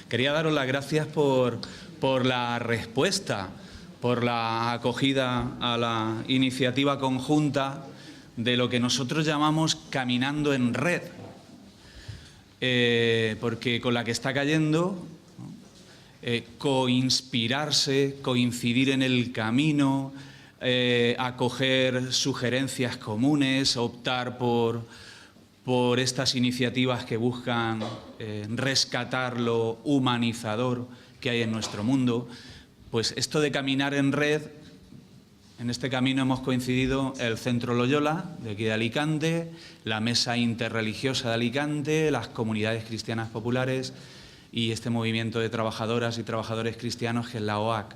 Quería daros las gracias por la respuesta, por la acogida a la iniciativa conjunta de lo que nosotros llamamos Caminando en Red, porque con la que está cayendo, coinspirarse, coincidir en el camino, acoger sugerencias comunes, optar por estas iniciativas que buscan rescatar lo humanizador que hay en nuestro mundo. Pues esto de caminar en red, en este camino hemos coincidido el Centro Loyola, de aquí de Alicante, la Mesa Interreligiosa de Alicante, las comunidades cristianas populares y este movimiento de trabajadoras y trabajadores cristianos que es la OAC.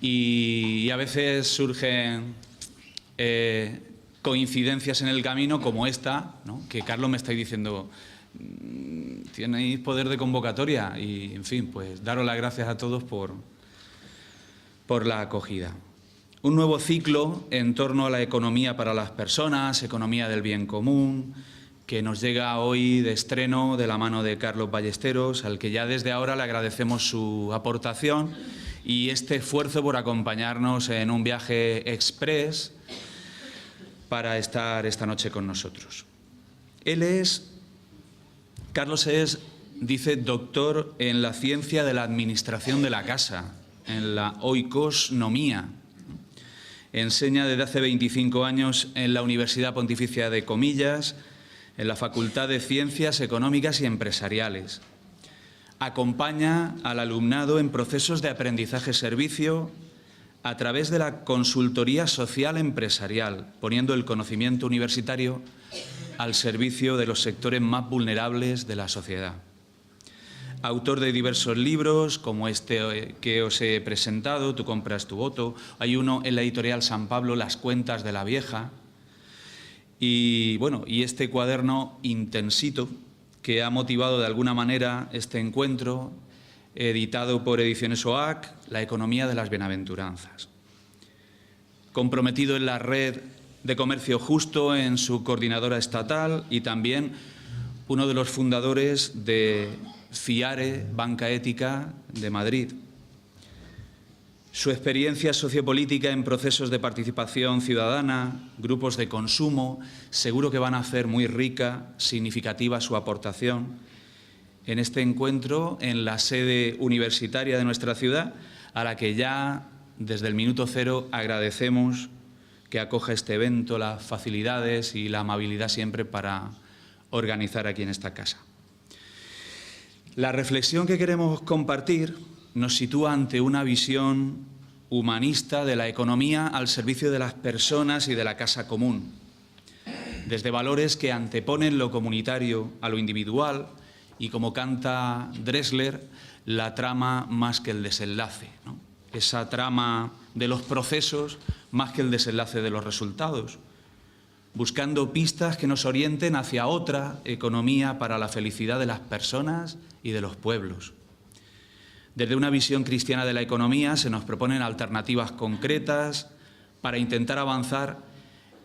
Y a veces surgen coincidencias en el camino como esta, ¿no? Que Carlos me está diciendo, tenéis poder de convocatoria y, en fin, pues daros las gracias a todos por la acogida. Un nuevo ciclo en torno a la economía para las personas, economía del bien común, que nos llega hoy de estreno de la mano de Carlos Ballesteros, al que ya desde ahora le agradecemos su aportación y este esfuerzo por acompañarnos en un viaje express para estar esta noche con nosotros. Carlos es, dice, doctor en la ciencia de la administración de la casa, en la oikosnomía. Enseña desde hace 25 años en la Universidad Pontificia de Comillas, en la Facultad de Ciencias Económicas y Empresariales. Acompaña al alumnado en procesos de aprendizaje-servicio a través de la consultoría social empresarial, poniendo el conocimiento universitario al servicio de los sectores más vulnerables de la sociedad. Autor de diversos libros, como este que os he presentado, Tú compras tu voto. Hay uno en la editorial San Pablo, Las cuentas de la vieja. Y bueno, y este cuaderno intensito que ha motivado de alguna manera este encuentro, editado por Ediciones OAC, La economía de las bienaventuranzas. Comprometido en la red de comercio justo en su coordinadora estatal y también uno de los fundadores de FIARE, Banca Ética de Madrid. Su experiencia sociopolítica en procesos de participación ciudadana, grupos de consumo, seguro que van a hacer muy rica, significativa su aportación en este encuentro en la sede universitaria de nuestra ciudad, a la que ya desde el minuto cero agradecemos que acoja este evento, las facilidades y la amabilidad siempre para organizar aquí en esta casa. La reflexión que queremos compartir nos sitúa ante una visión humanista de la economía al servicio de las personas y de la casa común, desde valores que anteponen lo comunitario a lo individual y, como canta Dressler, la trama más que el desenlace, ¿no? Esa trama de los procesos más que el desenlace de los resultados, buscando pistas que nos orienten hacia otra economía para la felicidad de las personas y de los pueblos. Desde una visión cristiana de la economía se nos proponen alternativas concretas para intentar avanzar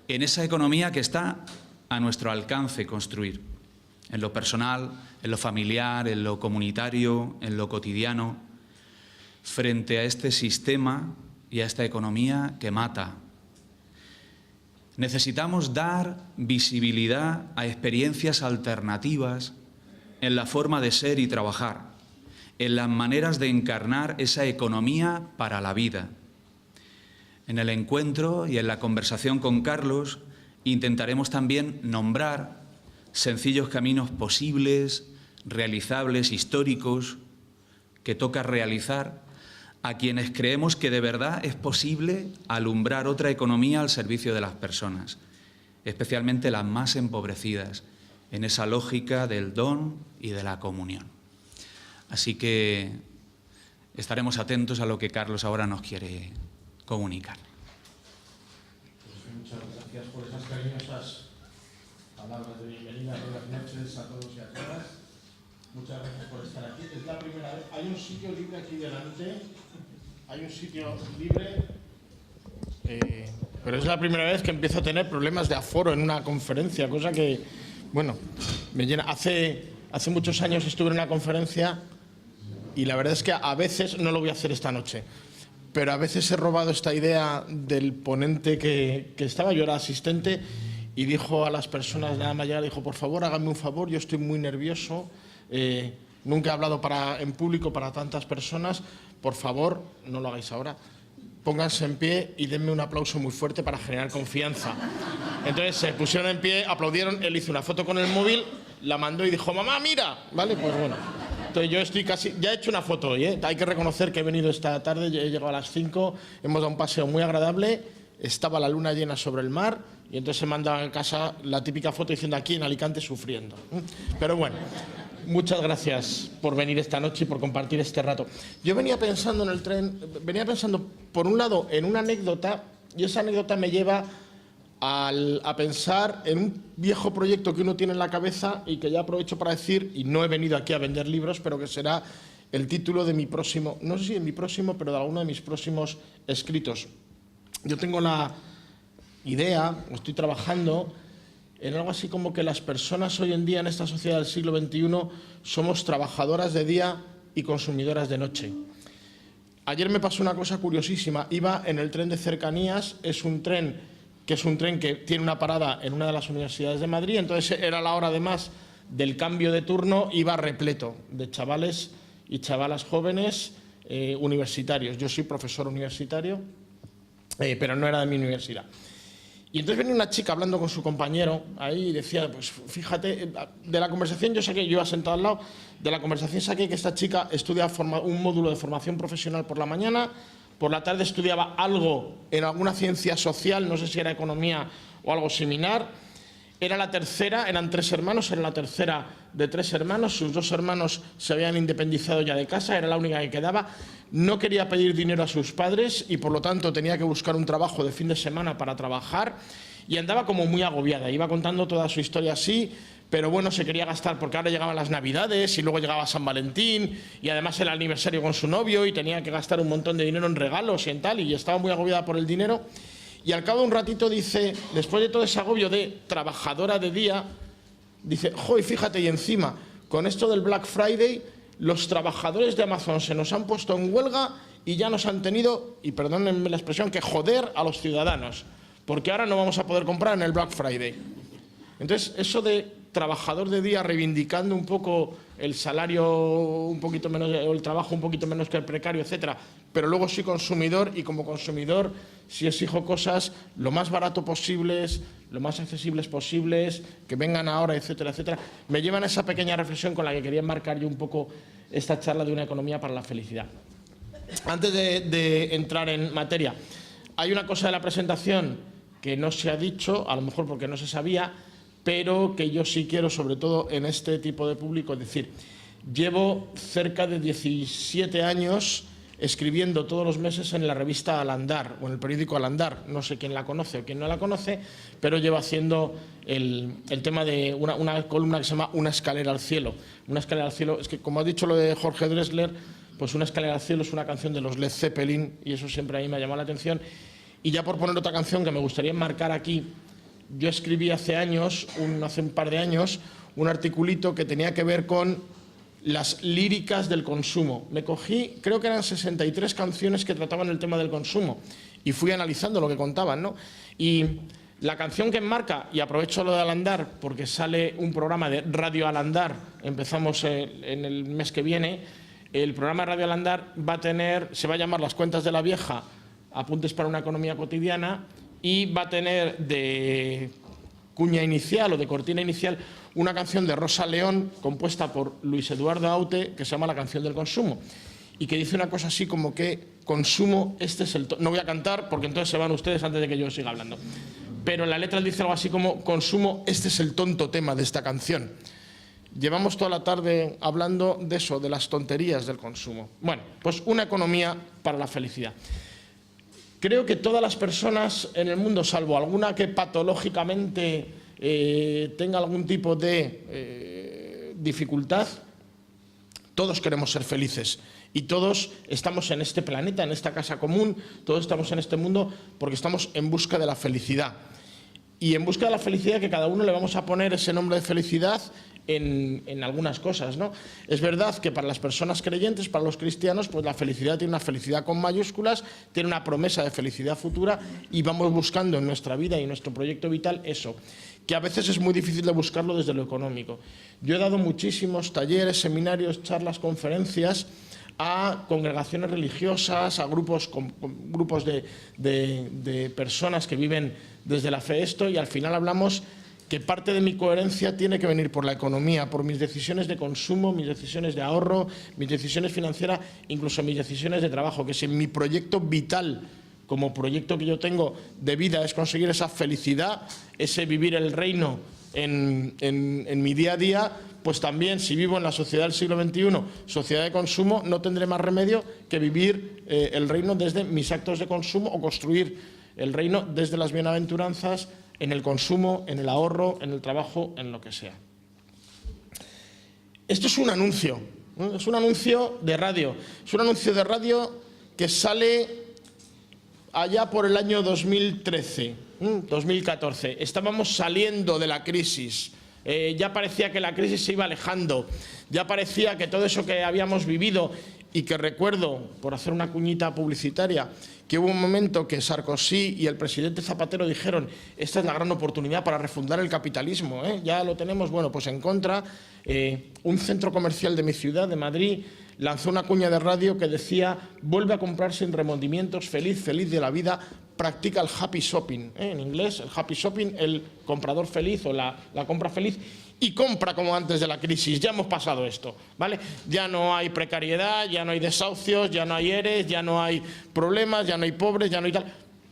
en esa economía que está a nuestro alcance construir, en lo personal, en lo familiar, en lo comunitario, en lo cotidiano, frente a este sistema y a esta economía que mata. Necesitamos dar visibilidad a experiencias alternativas en la forma de ser y trabajar, en las maneras de encarnar esa economía para la vida. En el encuentro y en la conversación con Carlos intentaremos también nombrar sencillos caminos posibles, realizables, históricos, que toca realizar a quienes creemos que de verdad es posible alumbrar otra economía al servicio de las personas, especialmente las más empobrecidas, en esa lógica del don y de la comunión. Así que estaremos atentos a lo que Carlos ahora nos quiere comunicar. Pues muchas gracias por esas cariñosas palabras de bienvenida. Buenas noches a todos y a todas. Muchas gracias por estar aquí. Es la primera vez. Hay un sitio libre aquí delante. Hay un sitio libre. Pero es la primera vez que empiezo a tener problemas de aforo en una conferencia, cosa que, bueno, me llena. Hace muchos años estuve en una conferencia Y la verdad es que a veces, no lo voy a hacer esta noche, pero a veces he robado esta idea del ponente que estaba, yo era asistente, y dijo a las personas, nada más llegar, dijo, por favor, háganme un favor, yo estoy muy nervioso, nunca he hablado en público para tantas personas, por favor, no lo hagáis ahora, pónganse en pie y denme un aplauso muy fuerte para generar confianza. Entonces se pusieron en pie, aplaudieron, él hizo una foto con el móvil, la mandó y dijo, mamá, mira, ¿vale? Pues bueno. Entonces yo estoy casi, ya he hecho una foto hoy, hay que reconocer que he venido esta tarde, he llegado a las 5, hemos dado un paseo muy agradable, estaba la luna llena sobre el mar y entonces se manda a casa la típica foto diciendo aquí en Alicante sufriendo. Pero bueno, muchas gracias por venir esta noche y por compartir este rato. Yo venía pensando en el tren, por un lado en una anécdota, y esa anécdota me lleva a pensar en un viejo proyecto que uno tiene en la cabeza y que ya aprovecho para decir, y no he venido aquí a vender libros, pero que será el título de mi próximo, no sé si de mi próximo, pero de alguno de mis próximos escritos. Yo tengo la idea, estoy trabajando en algo así como que las personas hoy en día en esta sociedad del siglo XXI somos trabajadoras de día y consumidoras de noche. Ayer me pasó una cosa curiosísima, iba en el tren de cercanías, es un tren que tiene una parada en una de las universidades de Madrid, entonces era la hora además del cambio de turno, iba repleto de chavales y chavalas jóvenes universitarios. Yo soy profesor universitario, pero no era de mi universidad. Y entonces venía una chica hablando con su compañero ahí y decía, pues fíjate, de la conversación yo iba sentado al lado, de la conversación saqué que esta chica estudia un módulo de formación profesional por la mañana, por la tarde estudiaba algo en alguna ciencia social, no sé si era economía o algo similar. Era la tercera, eran 3 hermanos, era la tercera de 3 hermanos, sus 2 hermanos se habían independizado ya de casa, era la única que quedaba. No quería pedir dinero a sus padres y por lo tanto tenía que buscar un trabajo de fin de semana para trabajar y andaba como muy agobiada, iba contando toda su historia así, pero bueno, se quería gastar porque ahora llegaban las Navidades y luego llegaba San Valentín y además el aniversario con su novio y tenía que gastar un montón de dinero en regalos y en tal, y estaba muy agobiada por el dinero. Y al cabo de un ratito dice, después de todo ese agobio de trabajadora de día, dice, joder, fíjate, y encima, con esto del Black Friday, los trabajadores de Amazon se nos han puesto en huelga y ya nos han tenido, y perdónenme la expresión, que joder a los ciudadanos, porque ahora no vamos a poder comprar en el Black Friday. Entonces, eso de trabajador de día reivindicando un poco el salario un poquito menos, o el trabajo un poquito menos que el precario, etcétera, pero luego soy consumidor y como consumidor sí exijo cosas lo más barato posibles, lo más accesibles posibles, que vengan ahora, etcétera, etcétera, me llevan a esa pequeña reflexión con la que quería enmarcar yo un poco esta charla de una economía para la felicidad. Antes de entrar en materia, hay una cosa de la presentación que no se ha dicho, a lo mejor porque no se sabía, pero que yo sí quiero, sobre todo en este tipo de público, es decir, llevo cerca de 17 años escribiendo todos los meses en la revista Al Andar, o en el periódico Al Andar, no sé quién la conoce o quién no la conoce, pero llevo haciendo el tema de una columna que se llama Una escalera al cielo. Una escalera al cielo, es que como ha dicho lo de Jorge Drexler, pues Una escalera al cielo es una canción de los Led Zeppelin y eso siempre a mí me ha llamado la atención. Y ya por poner otra canción que me gustaría enmarcar aquí, yo escribí hace un par de años, un articulito que tenía que ver con las líricas del consumo. Me cogí, creo que eran 63 canciones que trataban el tema del consumo y fui analizando lo que contaban, ¿no? Y la canción que enmarca, y aprovecho lo de Al Andar porque sale un programa de Radio Al Andar, empezamos en el mes que viene, el programa de Radio Al Andar se va a llamar Las cuentas de la vieja, apuntes para una economía cotidiana, y va a tener de cuña inicial o de cortina inicial una canción de Rosa León compuesta por Luis Eduardo Aute que se llama La canción del consumo y que dice una cosa así como que consumo, este es el no voy a cantar porque entonces se van ustedes antes de que yo siga hablando, pero en la letra dice algo así como consumo, este es el tonto tema de esta canción. Llevamos toda la tarde hablando de eso, de las tonterías del consumo. Bueno, pues una economía para la felicidad. Creo que todas las personas en el mundo, salvo alguna que patológicamente tenga algún tipo de dificultad, todos queremos ser felices y todos estamos en este planeta, en esta casa común, todos estamos en este mundo porque estamos en busca de la felicidad. Y en busca de la felicidad, que cada uno le vamos a poner ese nombre de felicidad en algunas cosas, ¿no? Es verdad que para las personas creyentes, para los cristianos, pues la felicidad tiene una felicidad con mayúsculas, tiene una promesa de felicidad futura y vamos buscando en nuestra vida y en nuestro proyecto vital eso, que a veces es muy difícil de buscarlo desde lo económico. Yo he dado muchísimos talleres, seminarios, charlas, conferencias a congregaciones religiosas, a grupos de personas que viven desde la fe esto, y al final hablamos que parte de mi coherencia tiene que venir por la economía, por mis decisiones de consumo, mis decisiones de ahorro, mis decisiones financieras, incluso mis decisiones de trabajo, que si mi proyecto vital, como proyecto que yo tengo de vida, es conseguir esa felicidad, ese vivir el reino en mi día a día, pues también si vivo en la sociedad del siglo XXI, sociedad de consumo, no tendré más remedio que vivir el reino desde mis actos de consumo o construir el reino desde las bienaventuranzas, en el consumo, en el ahorro, en el trabajo, en lo que sea. Esto es un anuncio, ¿no? Es un anuncio de radio. Es un anuncio de radio que sale allá por el año 2013, 2014. Estábamos saliendo de la crisis. Ya parecía que la crisis se iba alejando. Ya parecía que todo eso que habíamos vivido, y que recuerdo, por hacer una cuñita publicitaria, que hubo un momento que Sarkozy y el presidente Zapatero dijeron: esta es la gran oportunidad para refundar el capitalismo, ya lo tenemos. Bueno, pues en contra, un centro comercial de mi ciudad, de Madrid, lanzó una cuña de radio que decía: vuelve a comprar sin remordimientos, feliz, feliz de la vida, practica el happy shopping, en inglés, el happy shopping, el comprador feliz o la compra feliz, y compra como antes de la crisis. Ya hemos pasado esto, ¿vale? Ya no hay precariedad, ya no hay desahucios, ya no hay ERES, ya no hay problemas, ya no hay pobres, ya no hay tal.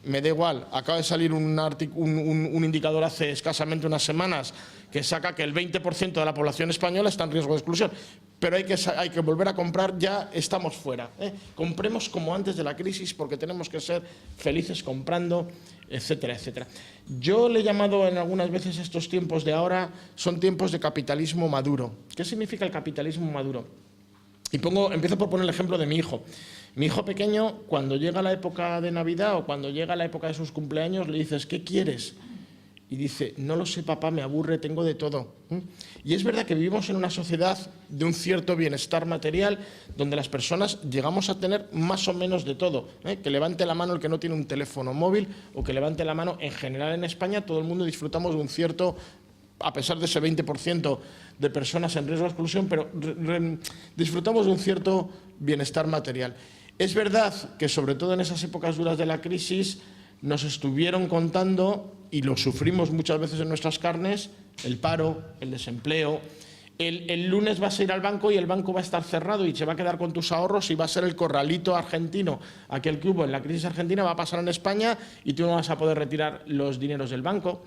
Me da igual, acaba de salir un indicador hace escasamente unas semanas que saca que el 20% de la población española está en riesgo de exclusión. Pero hay que volver a comprar, ya estamos fuera. Compremos como antes de la crisis, porque tenemos que ser felices comprando, etcétera, etcétera. Yo le he llamado en algunas veces estos tiempos de ahora, son tiempos de capitalismo maduro. ¿Qué significa el capitalismo maduro? Y empiezo por poner el ejemplo de mi hijo. Mi hijo pequeño, cuando llega la época de Navidad o cuando llega la época de sus cumpleaños, le dices: ¿qué quieres? Y dice: no lo sé, papá, me aburre, tengo de todo. Y es verdad que vivimos en una sociedad de un cierto bienestar material, donde las personas llegamos a tener más o menos de todo. Que levante la mano el que no tiene un teléfono móvil, o que levante la mano. En general en España todo el mundo disfrutamos de un cierto, a pesar de ese 20% de personas en riesgo de exclusión, pero disfrutamos de un cierto bienestar material. Es verdad que sobre todo en esas épocas duras de la crisis nos estuvieron contando, y lo sufrimos muchas veces en nuestras carnes, el paro, el desempleo. El lunes vas a ir al banco y el banco va a estar cerrado y se va a quedar con tus ahorros, y va a ser el corralito argentino, aquel que hubo en la crisis argentina, va a pasar en España y tú no vas a poder retirar los dineros del banco.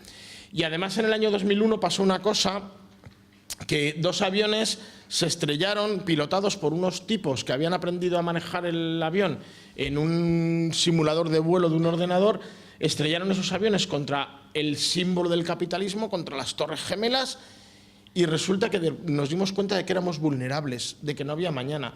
Y además en el año 2001 pasó una cosa, que 2 aviones se estrellaron, pilotados por unos tipos que habían aprendido a manejar el avión en un simulador de vuelo de un ordenador. Estrellaron esos aviones contra el símbolo del capitalismo, contra las Torres Gemelas, y resulta que nos dimos cuenta de que éramos vulnerables, de que no había mañana.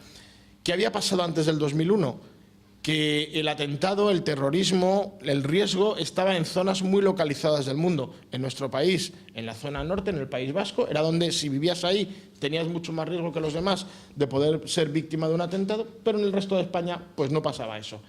¿Qué había pasado antes del 2001? Que el atentado, el terrorismo, el riesgo estaba en zonas muy localizadas del mundo. En nuestro país, en la zona norte, en el País Vasco, era donde, si vivías ahí, tenías mucho más riesgo que los demás de poder ser víctima de un atentado, pero en el resto de España pues no pasaba eso.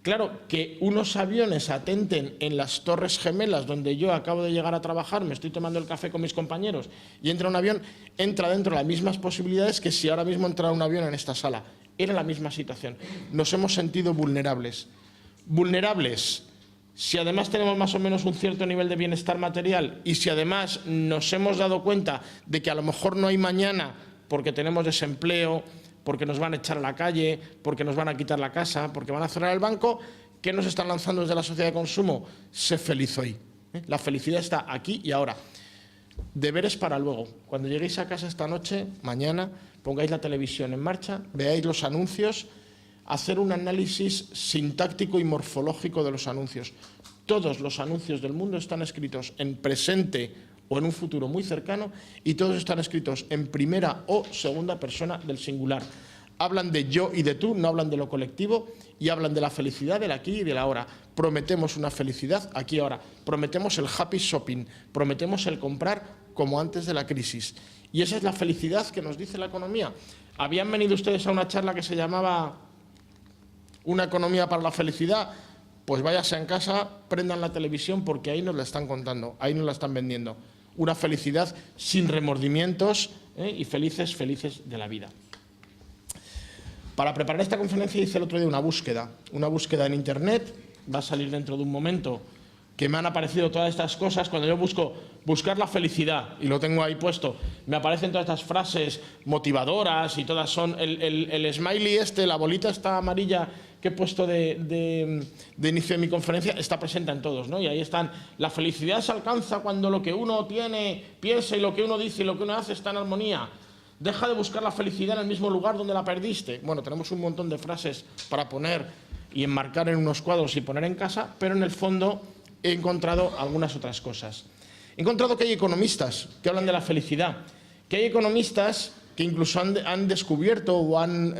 Claro, que unos aviones atenten en las Torres Gemelas, donde yo acabo de llegar a trabajar, me estoy tomando el café con mis compañeros, y entra un avión, entra dentro de las mismas posibilidades que si ahora mismo entrara un avión en esta sala. Era la misma situación. Nos hemos sentido vulnerables. Vulnerables, si además tenemos más o menos un cierto nivel de bienestar material, y si además nos hemos dado cuenta de que a lo mejor no hay mañana porque tenemos desempleo, porque nos van a echar a la calle, porque nos van a quitar la casa, porque van a cerrar el banco, ¿qué nos están lanzando desde la sociedad de consumo? Sé feliz hoy. La felicidad está aquí y ahora. Deberes para luego. Cuando lleguéis a casa esta noche, mañana, pongáis la televisión en marcha, veáis los anuncios, hacer un análisis sintáctico y morfológico de los anuncios. Todos los anuncios del mundo están escritos en presente o en un futuro muy cercano, y todos están escritos en primera o segunda persona del singular. Hablan de yo y de tú, no hablan de lo colectivo, y hablan de la felicidad del aquí y del ahora. Prometemos una felicidad aquí y ahora. Prometemos el happy shopping, prometemos el comprar como antes de la crisis. Y esa es la felicidad que nos dice la economía. Habían venido ustedes a una charla que se llamaba Una economía para la felicidad. Pues váyase en casa, prendan la televisión, porque ahí nos la están contando, ahí nos la están vendiendo. Una felicidad sin remordimientos y felices de la vida. Para preparar esta conferencia hice el otro día una búsqueda en Internet, va a salir dentro de un momento, que me han aparecido todas estas cosas. Cuando yo buscar la felicidad, y lo tengo ahí puesto, me aparecen todas estas frases motivadoras y todas son el smiley la bolita esta amarilla que he puesto de inicio de mi conferencia, está presente en todos, ¿no? Y ahí están, la felicidad se alcanza cuando lo que uno tiene, piensa y lo que uno dice y lo que uno hace está en armonía. Deja de buscar la felicidad en el mismo lugar donde la perdiste. Bueno, tenemos un montón de frases para poner y enmarcar en unos cuadros y poner en casa, pero en el fondo he encontrado algunas otras cosas. He encontrado que hay economistas que hablan de la felicidad, que hay economistas que incluso han descubierto o han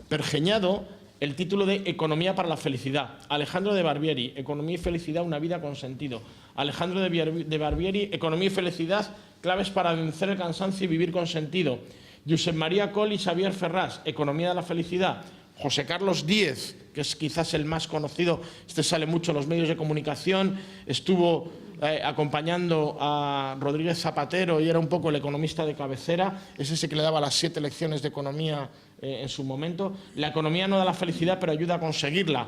pergeñado el título de Economía para la felicidad. Alejandro de Barbieri, Economía y felicidad, una vida con sentido. Alejandro de Barbieri, Economía y felicidad, claves para vencer el cansancio y vivir con sentido. Josep María Coll y Xavier Ferrás, Economía de la felicidad. José Carlos Díez, que es quizás el más conocido, este sale mucho en los medios de comunicación, estuvo acompañando a Rodríguez Zapatero y era un poco el economista de cabecera, es ese que le daba las 7 lecciones de economía en su momento. La economía no da la felicidad, pero ayuda a conseguirla.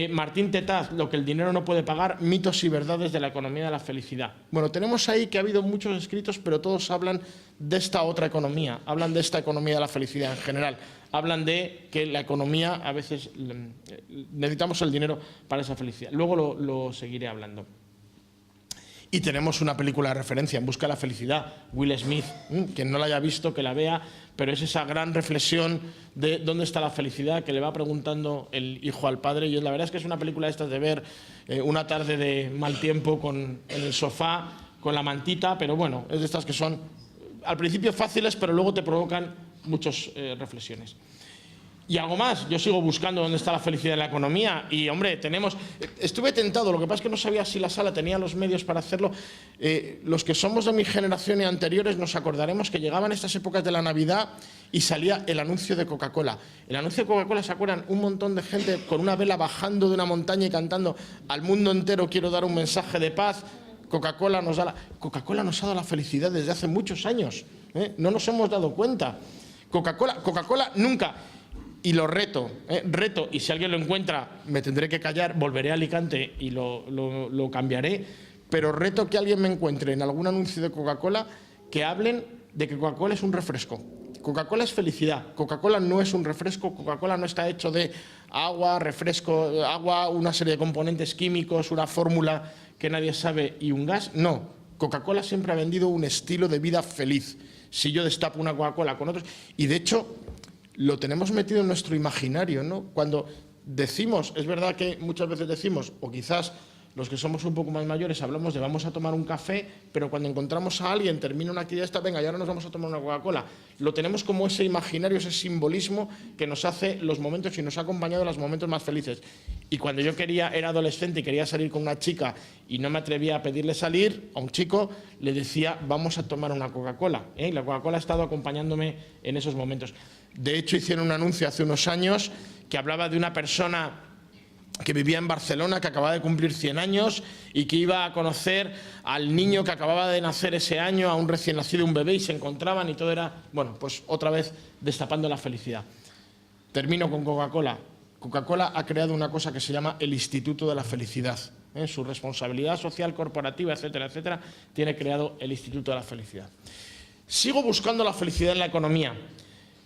Martín Tetaz, lo que el dinero no puede pagar, mitos y verdades de la economía de la felicidad. Bueno, tenemos ahí que ha habido muchos escritos, pero todos hablan de esta otra economía, hablan de esta economía de la felicidad en general. Hablan de que la economía, a veces necesitamos el dinero para esa felicidad. Luego lo seguiré hablando. Y tenemos una película de referencia, En busca de la felicidad, Will Smith. Quien no la haya visto, que la vea, pero es esa gran reflexión de dónde está la felicidad que le va preguntando el hijo al padre. Y la verdad es que es una película de estas de ver una tarde de mal tiempo en el sofá, con la mantita, pero bueno, es de estas que son al principio fáciles, pero luego te provocan muchas reflexiones. Y algo más, yo sigo buscando dónde está la felicidad en la economía y, hombre, estuve tentado, lo que pasa es que no sabía si la sala tenía los medios para hacerlo. Los que somos de mi generación y anteriores nos acordaremos que llegaban estas épocas de la Navidad y salía el anuncio de Coca-Cola. El anuncio de Coca-Cola, ¿se acuerdan? Un montón de gente con una vela bajando de una montaña y cantando: al mundo entero quiero dar un mensaje de paz. Coca-Cola nos ha dado la felicidad desde hace muchos años, no nos hemos dado cuenta. Coca-Cola nunca. Y lo reto, y si alguien lo encuentra me tendré que callar, volveré a Alicante y lo cambiaré, pero reto que alguien me encuentre en algún anuncio de Coca-Cola que hablen de que Coca-Cola es un refresco. Coca-Cola es felicidad, Coca-Cola no es un refresco, Coca-Cola no está hecho de agua, refresco, agua, una serie de componentes químicos, una fórmula que nadie sabe y un gas. No, Coca-Cola siempre ha vendido un estilo de vida feliz. Si yo destapo una Coca-Cola con otros, y de hecho lo tenemos metido en nuestro imaginario, ¿no? Cuando decimos, es verdad que muchas veces decimos, o quizás los que somos un poco más mayores hablamos de vamos a tomar un café, pero cuando encontramos a alguien, termina una actividad esta, venga, y ahora nos vamos a tomar una Coca-Cola. Lo tenemos como ese imaginario, ese simbolismo que nos hace los momentos y nos ha acompañado en los momentos más felices. Y cuando yo era adolescente y quería salir con una chica y no me atrevía a pedirle salir, a un chico le decía, vamos a tomar una Coca-Cola. La Coca-Cola ha estado acompañándome en esos momentos. De hecho, hicieron un anuncio hace unos años que hablaba de una persona que vivía en Barcelona, que acababa de cumplir 100 años y que iba a conocer al niño que acababa de nacer ese año, a un recién nacido, un bebé, y se encontraban y todo era, bueno, pues otra vez destapando la felicidad. Termino con Coca-Cola. Coca-Cola ha creado una cosa que se llama el Instituto de la Felicidad. Su responsabilidad social corporativa, etcétera, etcétera, tiene creado el Instituto de la Felicidad. Sigo buscando la felicidad en la economía.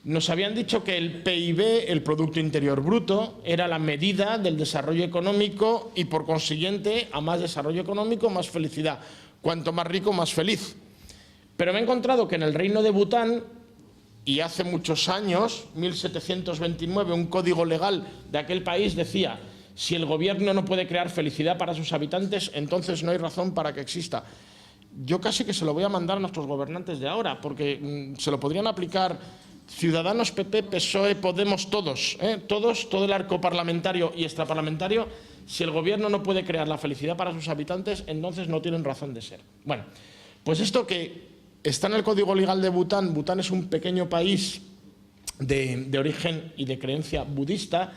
Nos habían dicho que el PIB, el Producto Interior Bruto, era la medida del desarrollo económico y, por consiguiente, a más desarrollo económico, más felicidad. Cuanto más rico, más feliz. Pero me he encontrado que en el reino de Bután, y hace muchos años, 1729, un código legal de aquel país decía: si el gobierno no puede crear felicidad para sus habitantes, entonces no hay razón para que exista. Yo casi que se lo voy a mandar a nuestros gobernantes de ahora, porque se lo podrían aplicar Ciudadanos, PP, PSOE, Podemos, todos, todo el arco parlamentario y extraparlamentario, si el gobierno no puede crear la felicidad para sus habitantes, entonces no tienen razón de ser. Bueno, pues esto que está en el Código Legal de Bután. Bután es un pequeño país de origen y de creencia budista.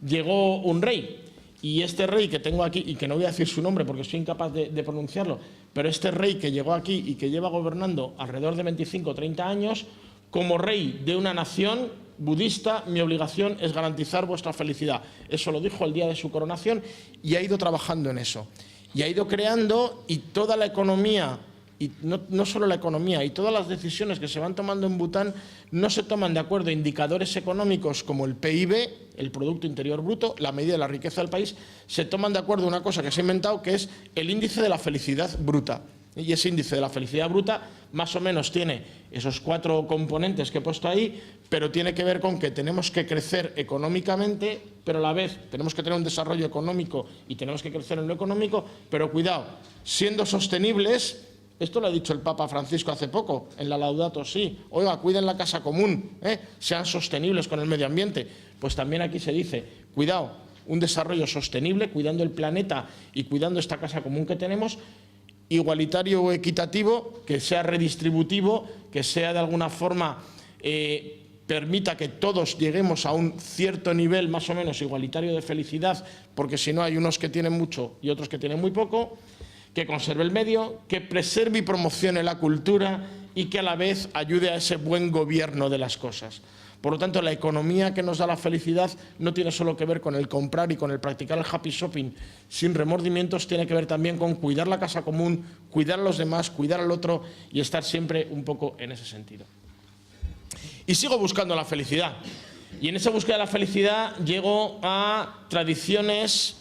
Llegó un rey, y este rey que tengo aquí, y que no voy a decir su nombre porque soy incapaz de pronunciarlo, pero este rey que llegó aquí y que lleva gobernando alrededor de 25 o 30 años, como rey de una nación budista, mi obligación es garantizar vuestra felicidad. Eso lo dijo el día de su coronación y ha ido trabajando en eso. Y ha ido creando, y toda la economía, y no solo la economía, y todas las decisiones que se van tomando en Bután no se toman de acuerdo a indicadores económicos como el PIB, el Producto Interior Bruto, la medida de la riqueza del país, se toman de acuerdo a una cosa que se ha inventado, que es el índice de la felicidad bruta. Y ese índice de la felicidad bruta más o menos tiene esos 4 componentes que he puesto ahí, pero tiene que ver con que tenemos que crecer económicamente, pero a la vez tenemos que tener un desarrollo económico y tenemos que crecer en lo económico, pero cuidado, siendo sostenibles. Esto lo ha dicho el Papa Francisco hace poco, en la Laudato Si. Oiga, cuiden la casa común, sean sostenibles con el medio ambiente. Pues también aquí se dice, cuidado, un desarrollo sostenible, cuidando el planeta y cuidando esta casa común que tenemos, igualitario o equitativo, que sea redistributivo, que sea de alguna forma permita que todos lleguemos a un cierto nivel más o menos igualitario de felicidad, porque si no hay unos que tienen mucho y otros que tienen muy poco, que conserve el medio, que preserve y promocione la cultura y que a la vez ayude a ese buen gobierno de las cosas. Por lo tanto, la economía que nos da la felicidad no tiene solo que ver con el comprar y con el practicar el happy shopping sin remordimientos, tiene que ver también con cuidar la casa común, cuidar a los demás, cuidar al otro y estar siempre un poco en ese sentido. Y sigo buscando la felicidad. Y en esa búsqueda de la felicidad llego a tradiciones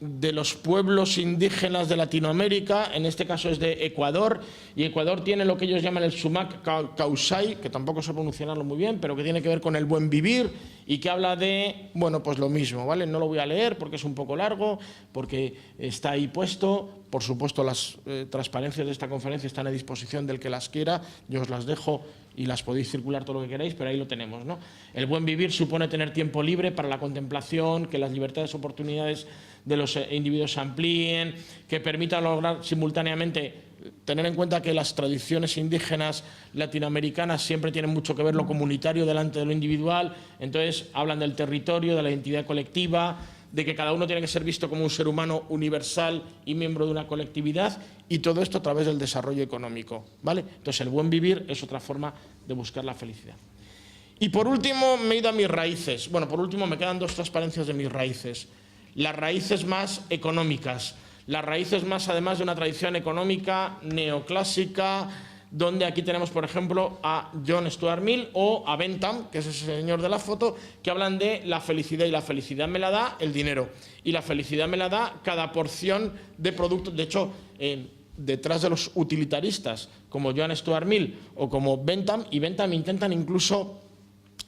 de los pueblos indígenas de Latinoamérica, en este caso es de Ecuador, y Ecuador tiene lo que ellos llaman el Sumac Causay, que tampoco sé pronunciarlo muy bien, pero que tiene que ver con el buen vivir y que habla de, bueno, pues lo mismo, ¿vale? No lo voy a leer porque es un poco largo, porque está ahí puesto. Por supuesto, las transparencias de esta conferencia están a disposición del que las quiera, yo os las dejo y las podéis circular todo lo que queráis, pero ahí lo tenemos, ¿no? El buen vivir supone tener tiempo libre para la contemplación, que las libertades y oportunidades de los individuos se amplíen, que permita lograr simultáneamente, tener en cuenta que las tradiciones indígenas latinoamericanas siempre tienen mucho que ver lo comunitario delante de lo individual, entonces hablan del territorio, de la identidad colectiva, de que cada uno tiene que ser visto como un ser humano universal y miembro de una colectividad, y todo esto a través del desarrollo económico, ¿vale? Entonces el buen vivir es otra forma de buscar la felicidad. Y por último me he ido a mis raíces. Bueno, por último me quedan 2 transparencias de mis raíces. Las raíces más económicas, las raíces más además de una tradición económica neoclásica, donde aquí tenemos, por ejemplo, a John Stuart Mill o a Bentham, que es ese señor de la foto, que hablan de la felicidad, y la felicidad me la da el dinero, y la felicidad me la da cada porción de producto. De hecho, detrás de los utilitaristas, como John Stuart Mill o como Bentham, y Bentham intentan incluso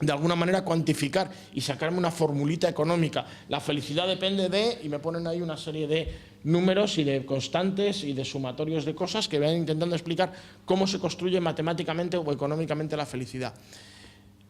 de alguna manera cuantificar y sacarme una formulita económica. La felicidad depende de, y me ponen ahí una serie de números y de constantes y de sumatorios de cosas que van intentando explicar cómo se construye matemáticamente o económicamente la felicidad.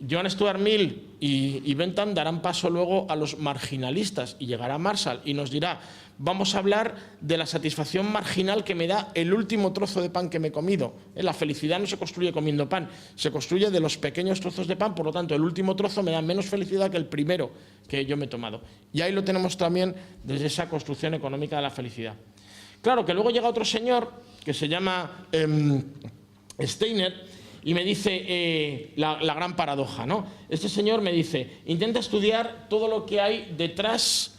John Stuart Mill y Bentham darán paso luego a los marginalistas, y llegará Marshall y nos dirá, vamos a hablar de la satisfacción marginal que me da el último trozo de pan que me he comido. La felicidad no se construye comiendo pan, se construye de los pequeños trozos de pan, por lo tanto el último trozo me da menos felicidad que el primero que yo me he tomado. Y ahí lo tenemos también desde esa construcción económica de la felicidad. Claro que luego llega otro señor que se llama Steiner, y me dice la gran paradoja, ¿no? Este señor me dice, intenta estudiar todo lo que hay detrás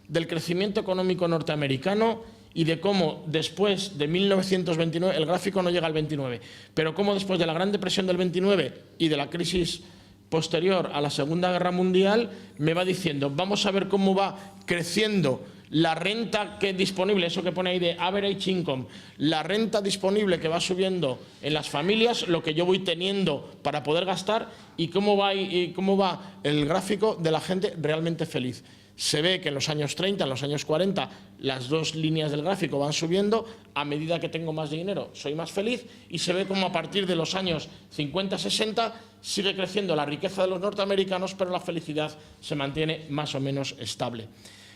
del crecimiento económico norteamericano y de cómo después de 1929, el gráfico no llega al 29, pero cómo después de la Gran Depresión del 29 y de la crisis posterior a la Segunda Guerra Mundial, me va diciendo, vamos a ver cómo va creciendo la renta que es disponible, eso que pone ahí de average income, la renta disponible que va subiendo en las familias, lo que yo voy teniendo para poder gastar, y cómo va el gráfico de la gente realmente feliz. Se ve que en los años 30, en los años 40, las dos líneas del gráfico van subiendo. A medida que tengo más dinero, soy más feliz. Y se ve como a partir de los años 50-60 sigue creciendo la riqueza de los norteamericanos, pero la felicidad se mantiene más o menos estable.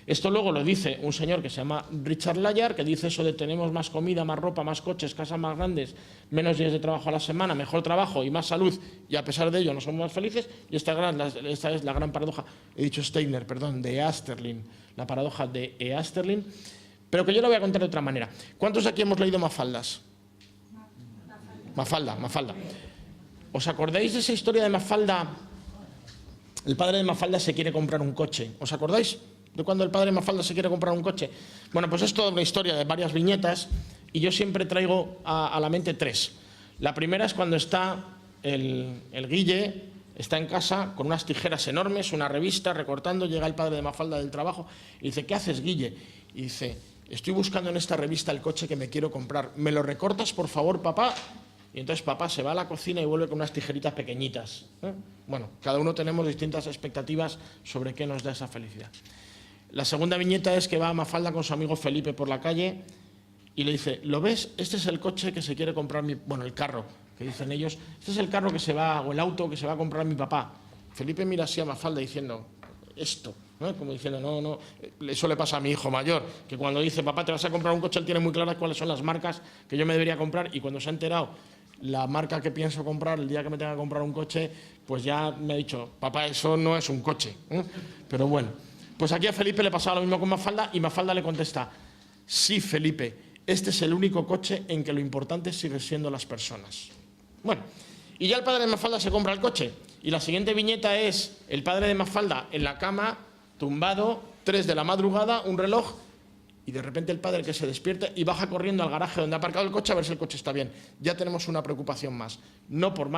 Esto luego lo dice un señor que se llama Richard Layard, que dice eso de tenemos más comida, más ropa, más coches, casas más grandes, menos días de trabajo a la semana, mejor trabajo y más salud, y a pesar de ello no somos más felices. Y esta es la gran paradoja, he dicho Steiner, perdón, de Easterlin, la paradoja de Easterlin, pero que yo lo voy a contar de otra manera. ¿Cuántos de aquí hemos leído Mafaldas? Mafalda. ¿Os acordáis de esa historia de Mafalda? El padre de Mafalda se quiere comprar un coche, ¿os acordáis? De cuando el padre de Mafalda se quiere comprar un coche. Bueno, pues es toda una historia de varias viñetas y yo siempre traigo a la mente tres. La primera es cuando está el Guille, está en casa con unas tijeras enormes, una revista, recortando, llega el padre de Mafalda del trabajo y dice, ¿qué haces, Guille? Y dice, estoy buscando en esta revista el coche que me quiero comprar. ¿Me lo recortas, por favor, papá? Y entonces papá se va a la cocina y vuelve con unas tijeritas pequeñitas. Bueno, cada uno tenemos distintas expectativas sobre qué nos da esa felicidad. La segunda viñeta es que va Mafalda con su amigo Felipe por la calle y le dice, ¿lo ves? Este es el coche que se quiere comprar el carro, que dicen ellos, este es el carro que se va, o el auto que se va a comprar mi papá. Felipe mira así a Mafalda diciendo, esto, ¿no? Como diciendo, no, eso le pasa a mi hijo mayor, que cuando dice, papá, te vas a comprar un coche, él tiene muy claras cuáles son las marcas que yo me debería comprar, y cuando se ha enterado la marca que pienso comprar el día que me tenga que comprar un coche, pues ya me ha dicho, papá, eso no es un coche, ¿eh? Pero bueno. Pues aquí a Felipe le pasaba lo mismo con Mafalda y Mafalda le contesta, sí, Felipe, este es el único coche en que lo importante sigue siendo las personas. Bueno, y ya el padre de Mafalda se compra el coche y la siguiente viñeta es el padre de Mafalda en la cama, tumbado, 3 de la madrugada, un reloj, y de repente el padre que se despierta y baja corriendo al garaje donde ha aparcado el coche a ver si el coche está bien. Ya tenemos una preocupación más. No por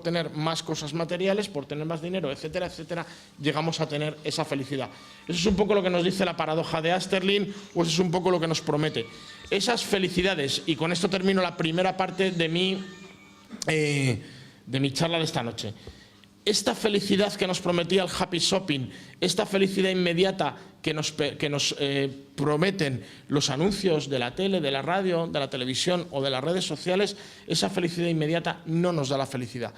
tener más cosas materiales, por tener más dinero, etcétera, etcétera, llegamos a tener esa felicidad. Eso es un poco lo que nos dice la paradoja de Easterlin, o eso es un poco lo que nos promete. Esas felicidades, y con esto termino la primera parte de mi charla de esta noche. Esta felicidad que nos prometía el happy shopping, esta felicidad inmediata que nos prometen los anuncios de la tele, de la radio, de la televisión o de las redes sociales, esa felicidad inmediata no nos da la felicidad.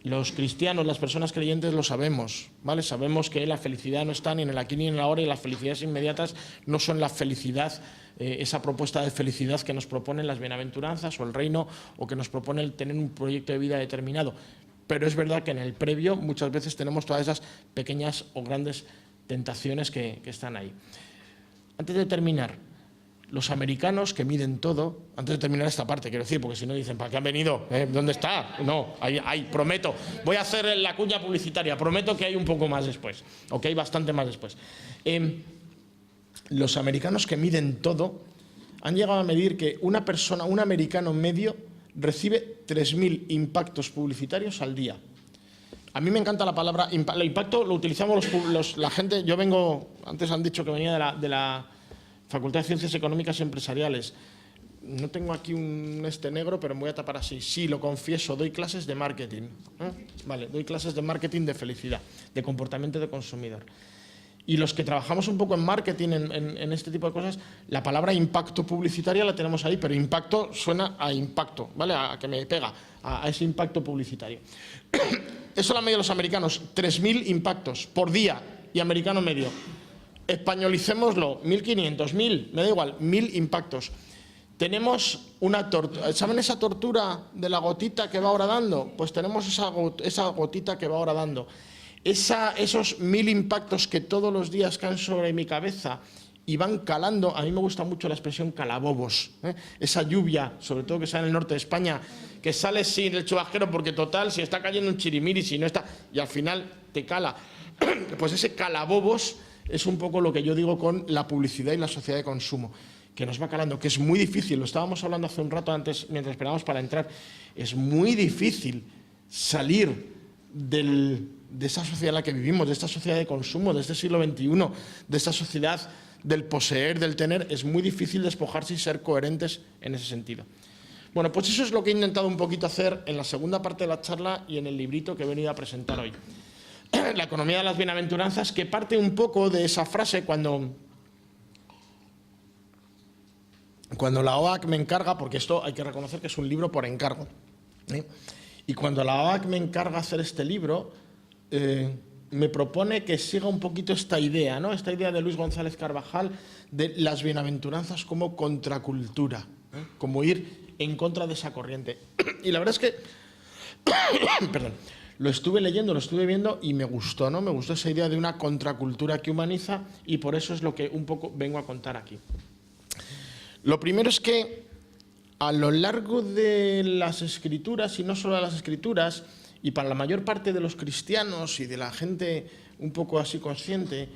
Los cristianos, las personas creyentes lo sabemos, ¿vale? Sabemos que la felicidad no está ni en el aquí ni en el ahora, y las felicidades inmediatas no son la felicidad, esa propuesta de felicidad que nos proponen las bienaventuranzas o el reino, o que nos propone el tener un proyecto de vida determinado. Pero es verdad que en el previo muchas veces tenemos todas esas pequeñas o grandes tentaciones que están ahí. Antes de terminar, los americanos que miden todo, antes de terminar esta parte, quiero decir, porque si no dicen, ¿para qué han venido? ¿Dónde está? No, ahí, prometo. Voy a hacer la cuña publicitaria, prometo que hay un poco más después, o que hay bastante más después. Los americanos que miden todo han llegado a medir que una persona, un americano medio, recibe 3.000 impactos publicitarios al día. A mí me encanta la palabra impacto, lo utilizamos la gente. Yo vengo, antes han dicho que venía de la Facultad de Ciencias Económicas y Empresariales. No tengo aquí un negro, pero me voy a tapar así. Sí, lo confieso, doy clases de marketing. Vale, doy clases de marketing de felicidad, de comportamiento de consumidor. Y los que trabajamos un poco en marketing, en este tipo de cosas, la palabra impacto publicitaria la tenemos ahí, pero impacto suena a impacto, ¿vale? A que me pega, a ese impacto publicitario. Eso lo han medido los americanos, 3.000 impactos por día, y americano medio. Españolicémoslo, 1.500, 1.000, me da igual, 1.000 impactos. Tenemos una tortura. ¿Saben esa tortura de la gotita que va horadando? Pues tenemos esa gotita que va horadando. Esos 1.000 impactos que todos los días caen sobre mi cabeza y van calando. A mí me gusta mucho la expresión calabobos, ¿eh? Esa lluvia, sobre todo que sale en el norte de España, que sale sin el chubasquero porque total, si está cayendo un chirimiri, si no está, y al final te cala. Pues ese calabobos es un poco lo que yo digo con la publicidad y la sociedad de consumo, que nos va calando, que es muy difícil. Lo estábamos hablando hace un rato antes, mientras esperábamos para entrar. Es muy difícil salir de esa sociedad en la que vivimos, de esta sociedad de consumo, de este siglo XXI, de esta sociedad del poseer, del tener. Es muy difícil despojarse y ser coherentes en ese sentido. Bueno, pues eso es lo que he intentado un poquito hacer en la segunda parte de la charla y en el librito que he venido a presentar hoy. la economía de las bienaventuranzas, que parte un poco de esa frase cuando la OAC me encarga, porque esto hay que reconocer que es un libro por encargo, ¿eh? Y cuando la OAC me encarga hacer este libro, me propone que siga un poquito esta idea, ¿no? Esta idea de Luis González Carvajal de las bienaventuranzas como contracultura, ¿eh? Como ir en contra de esa corriente. Y la verdad es que, perdón, lo estuve leyendo, lo estuve viendo y me gustó, ¿no? Me gustó esa idea de una contracultura que humaniza, y por eso es lo que un poco vengo a contar aquí. Lo primero es que a lo largo de las escrituras, y no solo de las escrituras, y para la mayor parte de los cristianos y de la gente un poco así consciente,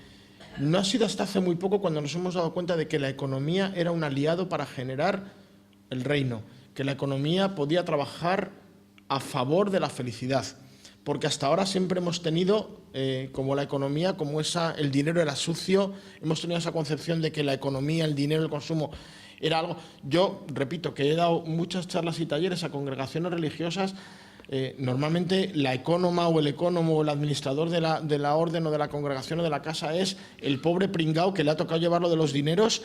no ha sido hasta hace muy poco cuando nos hemos dado cuenta de que la economía era un aliado para generar el reino, que la economía podía trabajar a favor de la felicidad, porque hasta ahora siempre hemos tenido como la economía, como el dinero era sucio, hemos tenido esa concepción de que la economía, el dinero, el consumo era algo. Yo repito que he dado muchas charlas y talleres a congregaciones religiosas. Normalmente la ecónoma o el ecónomo o el administrador de la orden o de la congregación o de la casa es el pobre pringao que le ha tocado llevarlo de los dineros,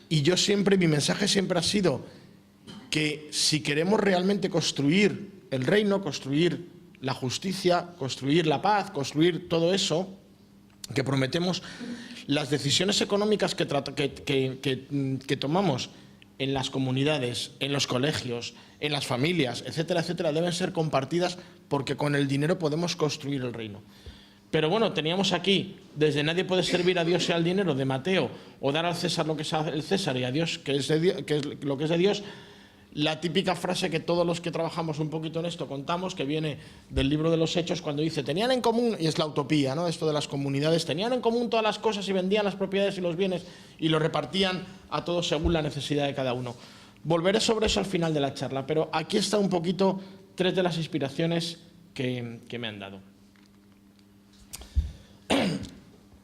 y yo siempre, mi mensaje siempre ha sido que si queremos realmente construir el reino, construir la justicia, construir la paz, construir todo eso que prometemos, las decisiones económicas que tomamos en las comunidades, en los colegios, en las familias, etcétera, etcétera, deben ser compartidas, porque con el dinero podemos construir el reino. Pero bueno, teníamos aquí, desde nadie puede servir a Dios y al dinero, de Mateo, o dar al César lo que es el César y a Dios que es lo que es de Dios, la típica frase que todos los que trabajamos un poquito en esto contamos, que viene del libro de los Hechos, cuando dice, tenían en común, y es la utopía, ¿no? Esto de las comunidades, tenían en común todas las cosas y vendían las propiedades y los bienes y lo repartían a todos según la necesidad de cada uno. Volveré sobre eso al final de la charla, pero aquí está un poquito 3 de las inspiraciones que me han dado.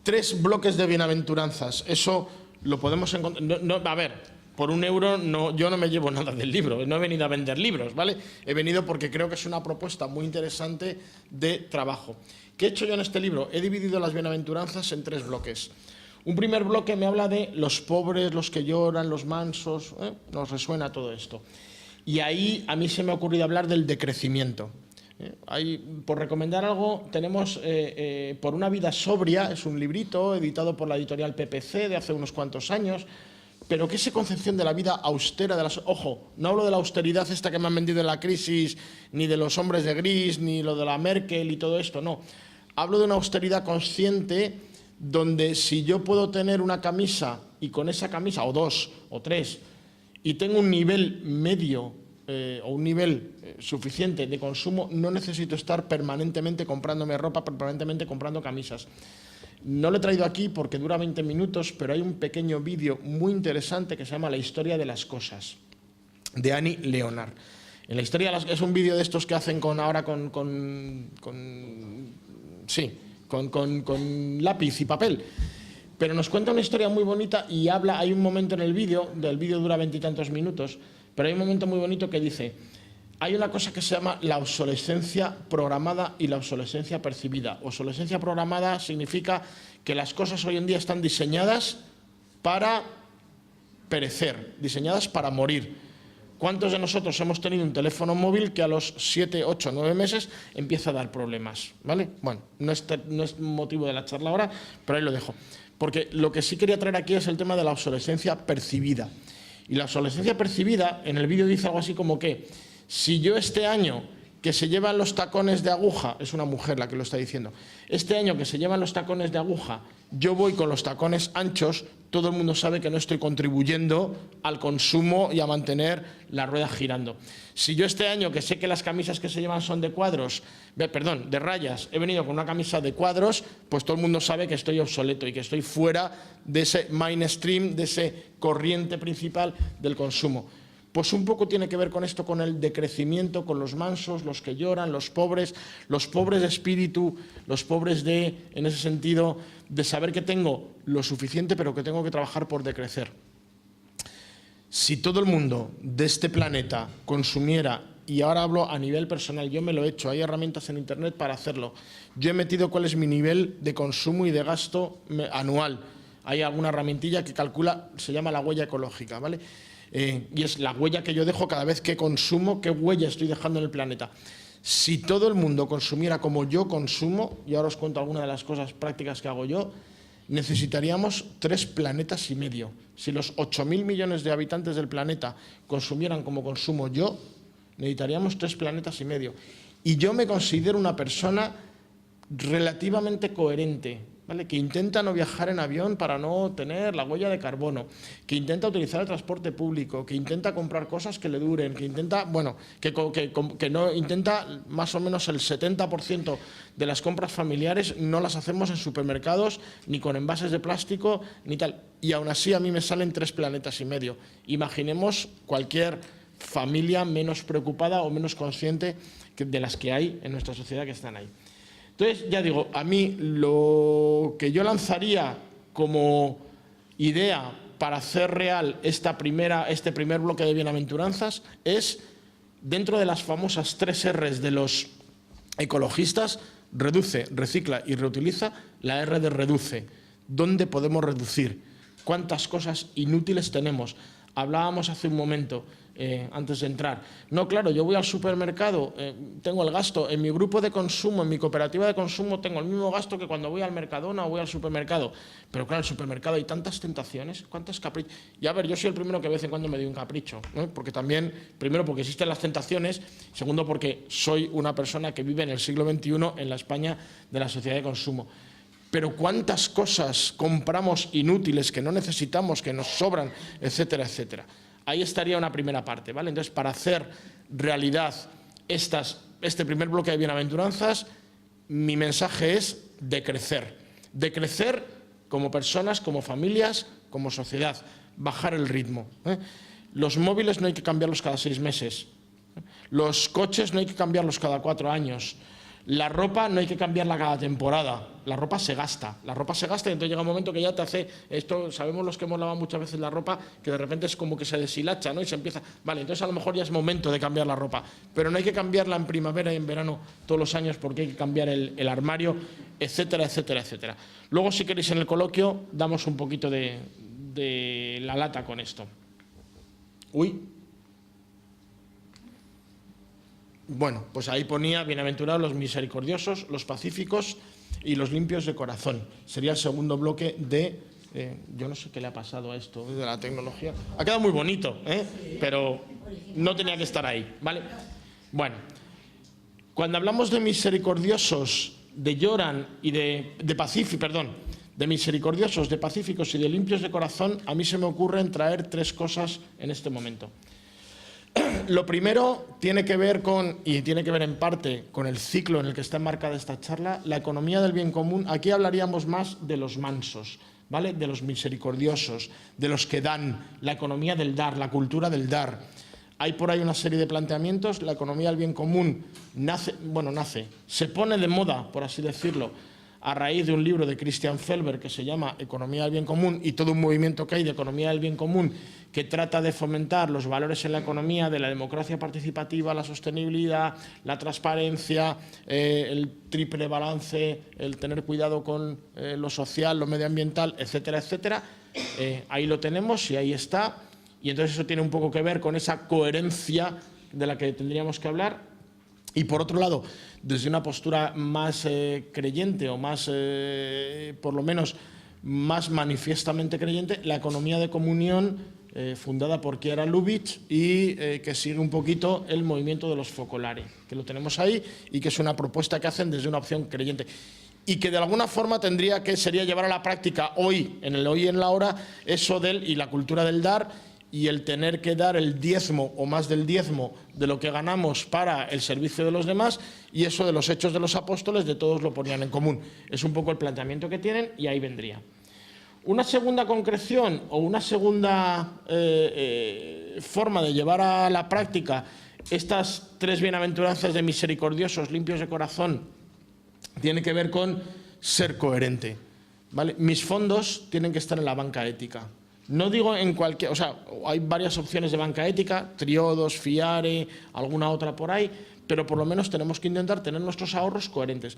3 bloques de bienaventuranzas, eso lo podemos encontrar. A ver, por €1 yo no me llevo nada del libro, no he venido a vender libros, ¿vale? He venido porque creo que es una propuesta muy interesante de trabajo. ¿Qué he hecho yo en este libro? He dividido las bienaventuranzas en 3 bloques. Un primer bloque me habla de los pobres, los que lloran, los mansos, nos resuena todo esto. Y ahí a mí se me ha ocurrido hablar del decrecimiento. Ahí, por recomendar algo, tenemos Por una vida sobria, es un librito editado por la editorial PPC de hace unos cuantos años, pero que esa concepción de la vida austera, ojo, no hablo de la austeridad esta que me han vendido en la crisis, ni de los hombres de gris, ni lo de la Merkel y todo esto, no. Hablo de una austeridad consciente donde si yo puedo tener una camisa y con esa camisa, o 2 o 3, y tengo un nivel medio o un nivel suficiente de consumo, no necesito estar permanentemente comprándome ropa, permanentemente comprando camisas. No lo he traído aquí porque dura 20 minutos, pero hay un pequeño vídeo muy interesante que se llama La historia de las cosas, de Annie Leonard. En la historia es un vídeo de estos que hacen con lápiz y papel, pero nos cuenta una historia muy bonita y hay un momento en el vídeo dura 20 y tantos minutos, pero hay un momento muy bonito que dice: hay una cosa que se llama la obsolescencia programada y la obsolescencia percibida. Obsolescencia programada significa que las cosas hoy en día están diseñadas para perecer, diseñadas para morir. ¿Cuántos de nosotros hemos tenido un teléfono móvil que a los 7, 8, 9 meses empieza a dar problemas? ¿Vale? Bueno, no es motivo de la charla ahora, pero ahí lo dejo. Porque lo que sí quería traer aquí es el tema de la obsolescencia percibida. Y la obsolescencia percibida, en el vídeo dice algo así como que si yo este año que se llevan los tacones de aguja, es una mujer la que lo está diciendo, este año que se llevan los tacones de aguja, yo voy con los tacones anchos, todo el mundo sabe que no estoy contribuyendo al consumo y a mantener la rueda girando. Si yo este año, que sé que las camisas que se llevan son de de rayas, he venido con una camisa de cuadros, pues todo el mundo sabe que estoy obsoleto y que estoy fuera de ese mainstream, de ese corriente principal del consumo. Pues un poco tiene que ver con esto, con el decrecimiento, con los mansos, los que lloran, los pobres de espíritu, los pobres en ese sentido, de saber que tengo lo suficiente, pero que tengo que trabajar por decrecer. Si todo el mundo de este planeta consumiera y ahora hablo a nivel personal, yo me lo he hecho, hay herramientas en Internet para hacerlo. Yo he metido cuál es mi nivel de consumo y de gasto anual. Hay alguna herramientilla que calcula, se llama la huella ecológica, ¿vale? Y es la huella que yo dejo cada vez que consumo, qué huella estoy dejando en el planeta. Si todo el mundo consumiera como yo consumo, y ahora os cuento algunas de las cosas prácticas que hago yo, necesitaríamos 3 planetas y medio. Si los 8.000 millones de habitantes del planeta consumieran como consumo yo, necesitaríamos 3 planetas y medio. Y yo me considero una persona relativamente coherente, ¿vale? Que intenta no viajar en avión para no tener la huella de carbono, que intenta utilizar el transporte público, que intenta comprar cosas que le duren, que intenta, bueno, que no intenta más o menos el 70% de las compras familiares no las hacemos en supermercados ni con envases de plástico ni tal. Y aún así a mí me salen 3 planetas y medio. Imaginemos cualquier familia menos preocupada o menos consciente de las que hay en nuestra sociedad que están ahí. Entonces, ya digo, a mí lo que yo lanzaría como idea para hacer real este primer bloque de bienaventuranzas es, dentro de las famosas 3 R's de los ecologistas, reduce, recicla y reutiliza, la R de reduce. ¿Dónde podemos reducir? ¿Cuántas cosas inútiles tenemos? Hablábamos hace un momento, antes de entrar. No, claro, yo voy al supermercado, tengo el gasto, en mi grupo de consumo, en mi cooperativa de consumo, tengo el mismo gasto que cuando voy al Mercadona o voy al supermercado. Pero claro, en el supermercado hay tantas tentaciones, cuántos caprichos. Y a ver, yo soy el primero que de vez en cuando me doy un capricho, ¿no? Porque también, primero porque existen las tentaciones, segundo porque soy una persona que vive en el siglo XXI en la España de la sociedad de consumo. Pero cuántas cosas compramos inútiles que no necesitamos, que nos sobran, etcétera, etcétera. Ahí estaría una primera parte, ¿vale? Entonces, para hacer realidad este primer bloque de bienaventuranzas, mi mensaje es decrecer. Decrecer como personas, como familias, como sociedad. Bajar el ritmo, ¿eh? Los móviles no hay que cambiarlos cada 6 meses. Los coches no hay que cambiarlos cada 4 años. La ropa no hay que cambiarla cada temporada, la ropa se gasta y entonces llega un momento que ya te hace, esto sabemos los que hemos lavado muchas veces la ropa, que de repente es como que se deshilacha, ¿no? Y se empieza, vale, entonces a lo mejor ya es momento de cambiar la ropa, pero no hay que cambiarla en primavera y en verano todos los años porque hay que cambiar el armario, etcétera, etcétera, etcétera. Luego, si queréis, en el coloquio damos un poquito de la lata con esto. Bueno, pues ahí ponía bienaventurados los misericordiosos, los pacíficos y los limpios de corazón. Sería el segundo bloque de... yo no sé qué le ha pasado a esto de la tecnología. Ha quedado muy bonito, pero no tenía que estar ahí, ¿vale? Bueno, cuando hablamos de misericordiosos, de lloran y de misericordiosos, de pacíficos y de limpios de corazón, a mí se me ocurren traer 3 cosas en este momento. Lo primero tiene que ver en parte con el ciclo en el que está enmarcada esta charla, la economía del bien común. Aquí hablaríamos más de los mansos, ¿vale? De los misericordiosos, de los que dan, la economía del dar, la cultura del dar. Hay por ahí una serie de planteamientos, la economía del bien común se pone de moda, por así decirlo, a raíz de un libro de Christian Felber que se llama Economía del bien común y todo un movimiento que hay de economía del bien común que trata de fomentar los valores en la economía de la democracia participativa, la sostenibilidad, la transparencia, el triple balance, el tener cuidado con lo social, lo medioambiental, etcétera, etcétera. Ahí lo tenemos y ahí está. Y entonces eso tiene un poco que ver con esa coherencia de la que tendríamos que hablar. Y por otro lado, desde una postura más creyente o más, por lo menos, más manifiestamente creyente, la economía de comunión fundada por Kiara Lubitsch y que sigue un poquito el movimiento de los focolari, que lo tenemos ahí y que es una propuesta que hacen desde una opción creyente. Y que de alguna forma sería llevar a la práctica hoy, en el hoy y en la hora, eso y la cultura del dar, y el tener que dar el diezmo o más del diezmo de lo que ganamos para el servicio de los demás, y eso de los Hechos de los Apóstoles, de todos lo ponían en común. Es un poco el planteamiento que tienen y ahí vendría. Una segunda concreción o una segunda forma de llevar a la práctica estas 3 bienaventuranzas de misericordiosos, limpios de corazón, tiene que ver con ser coherente, ¿vale? Mis fondos tienen que estar en la banca ética. No digo en cualquier, o sea, hay varias opciones de banca ética, Triodos, Fiare, alguna otra por ahí, pero por lo menos tenemos que intentar tener nuestros ahorros coherentes.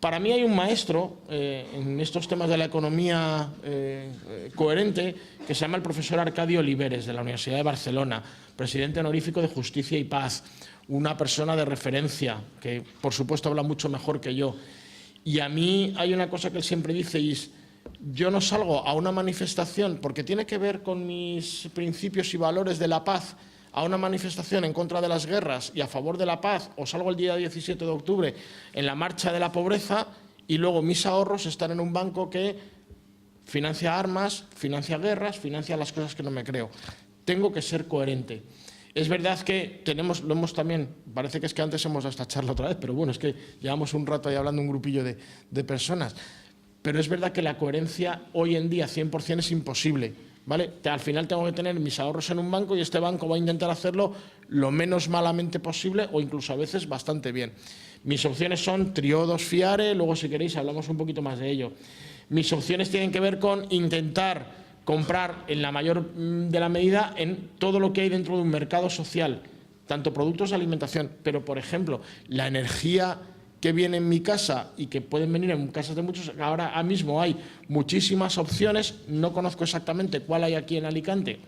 Para mí hay un maestro en estos temas de la economía coherente que se llama el profesor Arcadio Oliveres, de la Universidad de Barcelona, presidente honorífico de Justicia y Paz, una persona de referencia que, por supuesto, habla mucho mejor que yo. Y a mí hay una cosa que él siempre dice y es: yo no salgo a una manifestación porque tiene que ver con mis principios y valores de la paz, a una manifestación en contra de las guerras y a favor de la paz, o salgo el día 17 de octubre en la marcha de la pobreza y luego mis ahorros están en un banco que financia armas, financia guerras, financia las cosas que no me creo. Tengo que ser coherente. Es verdad que lo hemos también, parece que es que antes hemos dado esta charla otra vez, pero bueno, es que llevamos un rato ahí hablando un grupillo de personas. Pero es verdad que la coherencia hoy en día 100% es imposible, ¿vale? Al final tengo que tener mis ahorros en un banco y este banco va a intentar hacerlo lo menos malamente posible o incluso a veces bastante bien. Mis opciones son Triodos, Fiare, luego si queréis hablamos un poquito más de ello. Mis opciones tienen que ver con intentar comprar en la mayor de la medida en todo lo que hay dentro de un mercado social, tanto productos de alimentación, pero por ejemplo la energía que viene en mi casa y que pueden venir en casas de muchos, ahora mismo hay muchísimas opciones, no conozco exactamente cuál hay aquí en Alicante.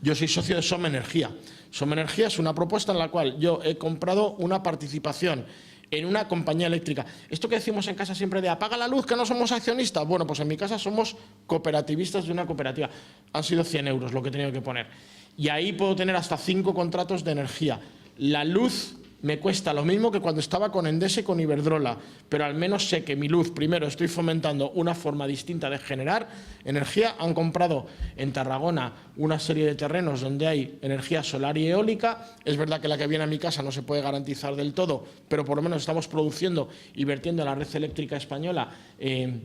Yo soy socio de Som Energía. Som Energía es una propuesta en la cual yo he comprado una participación en una compañía eléctrica. Esto que decimos en casa siempre de apaga la luz, que no somos accionistas. Bueno, pues en mi casa somos cooperativistas de una cooperativa. Han sido 100 euros lo que he tenido que poner. Y ahí puedo tener hasta 5 contratos de energía. La luz me cuesta lo mismo que cuando estaba con Endesa y con Iberdrola, pero al menos sé que mi luz, primero, estoy fomentando una forma distinta de generar energía. Han comprado en Tarragona una serie de terrenos donde hay energía solar y eólica. Es verdad que la que viene a mi casa no se puede garantizar del todo, pero por lo menos estamos produciendo y vertiendo en la red eléctrica española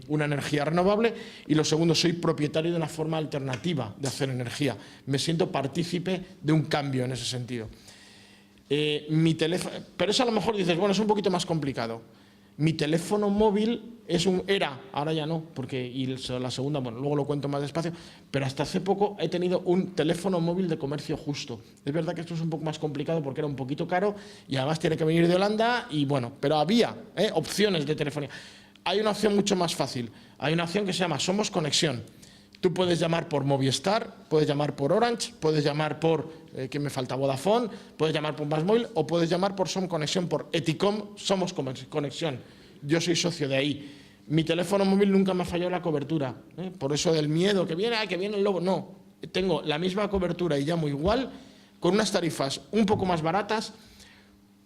una energía renovable. Y lo segundo, soy propietario de una forma alternativa de hacer energía. Me siento partícipe de un cambio en ese sentido. Mi teléfono, pero eso a lo mejor dices, bueno, es un poquito más complicado. Mi teléfono móvil era, ahora ya no, porque y la segunda, bueno, luego lo cuento más despacio, pero hasta hace poco he tenido un teléfono móvil de comercio justo. Es verdad que esto es un poco más complicado porque era un poquito caro y además tiene que venir de Holanda y bueno, pero había opciones de telefonía. Hay una opción mucho más fácil, hay una opción que se llama Somos Conexión. Tú puedes llamar por Movistar, puedes llamar por Orange, puedes llamar por, ¿qué me falta? Vodafone, puedes llamar por MásMóvil o puedes llamar por Som Conexión, por Eticom, Somos Conexión. Yo soy socio de ahí. Mi teléfono móvil nunca me ha fallado la cobertura, por eso del miedo, que viene el lobo. No, tengo la misma cobertura y llamo igual, con unas tarifas un poco más baratas.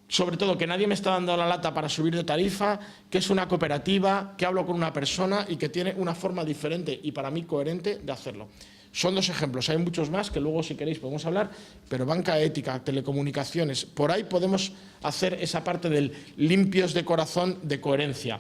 Sobre todo que nadie me está dando la lata para subir de tarifa, que es una cooperativa, que hablo con una persona y que tiene una forma diferente y para mí coherente de hacerlo. Son 2 ejemplos, hay muchos más que luego si queréis podemos hablar, pero banca ética, telecomunicaciones, por ahí podemos hacer esa parte del limpios de corazón de coherencia.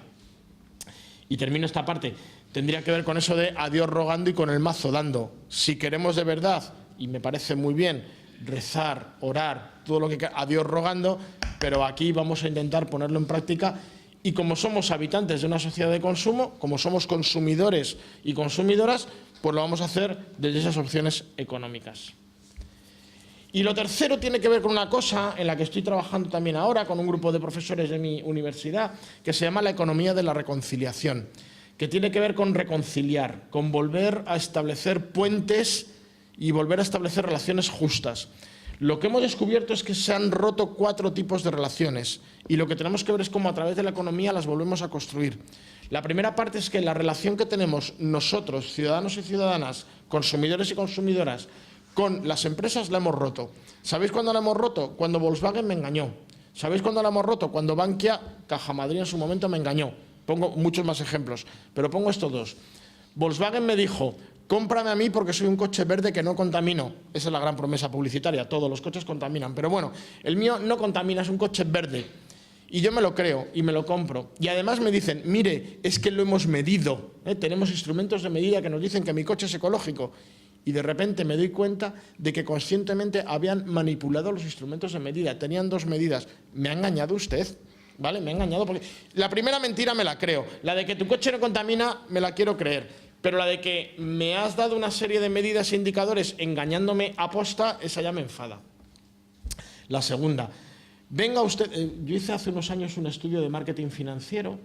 Y termino esta parte, tendría que ver con eso de a Dios rogando y con el mazo dando. Si queremos de verdad, y me parece muy bien, rezar, orar, todo lo que a Dios rogando, pero aquí vamos a intentar ponerlo en práctica y como somos habitantes de una sociedad de consumo, como somos consumidores y consumidoras, pues lo vamos a hacer desde esas opciones económicas. Y lo tercero tiene que ver con una cosa en la que estoy trabajando también ahora con un grupo de profesores de mi universidad que se llama la economía de la reconciliación, que tiene que ver con reconciliar, con volver a establecer puentes y volver a establecer relaciones justas. Lo que hemos descubierto es que se han roto 4 tipos de relaciones y lo que tenemos que ver es cómo a través de la economía las volvemos a construir. La primera parte es que la relación que tenemos nosotros, ciudadanos y ciudadanas, consumidores y consumidoras, con las empresas la hemos roto. ¿Sabéis cuándo la hemos roto? Cuando Volkswagen me engañó. ¿Sabéis cuándo la hemos roto? Cuando Bankia, Caja Madrid en su momento me engañó. Pongo muchos más ejemplos, pero pongo estos 2. Volkswagen me dijo: cómprame a mí porque soy un coche verde que no contamino. Esa es la gran promesa publicitaria, todos los coches contaminan. Pero bueno, el mío no contamina, es un coche verde. Y yo me lo creo y me lo compro. Y además me dicen, mire, es que lo hemos medido. Tenemos instrumentos de medida que nos dicen que mi coche es ecológico. Y de repente me doy cuenta de que conscientemente habían manipulado los instrumentos de medida. Tenían 2 medidas. ¿Me ha engañado usted? ¿Vale? Me ha engañado porque la primera mentira me la creo. La de que tu coche no contamina me la quiero creer. Pero la de que me has dado una serie de medidas e indicadores engañándome aposta, esa ya me enfada. La segunda, venga usted, yo hice hace unos años un estudio de marketing financiero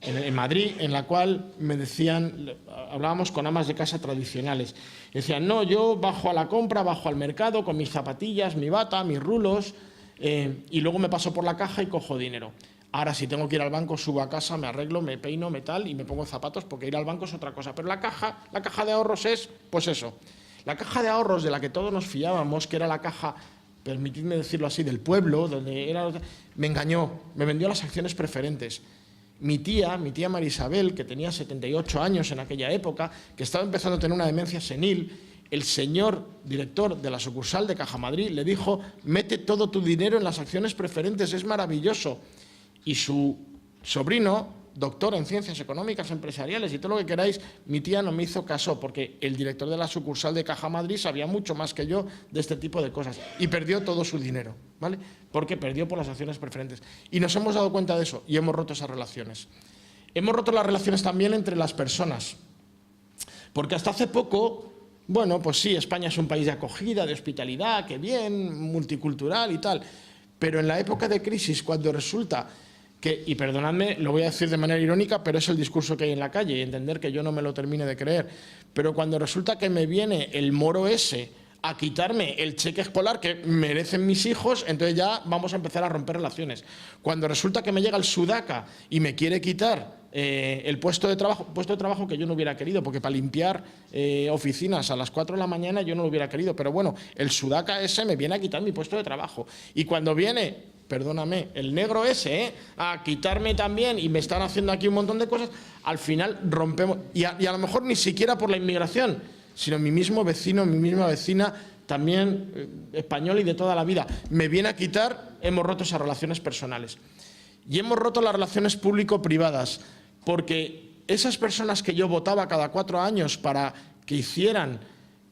en Madrid, en la cual me decían, hablábamos con amas de casa tradicionales, decían, no, yo bajo a la compra, bajo al mercado con mis zapatillas, mi bata, mis rulos, y luego me paso por la caja y cojo dinero. Ahora, si tengo que ir al banco, subo a casa, me arreglo, me peino, me tal y me pongo zapatos, porque ir al banco es otra cosa. Pero la caja de ahorros es, pues eso, la caja de ahorros de la que todos nos fiábamos, que era la caja, permitidme decirlo así, del pueblo, donde era, me engañó, me vendió las acciones preferentes. Mi tía María Isabel, que tenía 78 años en aquella época, que estaba empezando a tener una demencia senil, el señor director de la sucursal de Caja Madrid le dijo, mete todo tu dinero en las acciones preferentes, es maravilloso. Y su sobrino, doctor en ciencias económicas, empresariales y todo lo que queráis, mi tía no me hizo caso porque el director de la sucursal de Caja Madrid sabía mucho más que yo de este tipo de cosas y perdió todo su dinero, ¿vale? Porque perdió por las acciones preferentes. Y nos hemos dado cuenta de eso y hemos roto esas relaciones. Hemos roto las relaciones también entre las personas, porque hasta hace poco, bueno, pues sí, España es un país de acogida, de hospitalidad, que bien, multicultural y tal, pero en la época de crisis, cuando resulta que, y perdonadme, lo voy a decir de manera irónica, pero es el discurso que hay en la calle y entender que yo no me lo termine de creer, pero cuando resulta que me viene el moro ese a quitarme el cheque escolar que merecen mis hijos, entonces ya vamos a empezar a romper relaciones. Cuando resulta que me llega el sudaca y me quiere quitar el puesto de trabajo que yo no hubiera querido, porque para limpiar oficinas a las 4 de la mañana yo no lo hubiera querido, pero bueno, el sudaca ese me viene a quitar mi puesto de trabajo. Y cuando viene, perdóname, el negro ese a quitarme también y me están haciendo aquí un montón de cosas, al final rompemos, y a lo mejor ni siquiera por la inmigración, sino mi mismo vecino, mi misma vecina, también español y de toda la vida, me viene a quitar, hemos roto esas relaciones personales. Y hemos roto las relaciones público-privadas, porque esas personas que yo votaba cada 4 años para que hicieran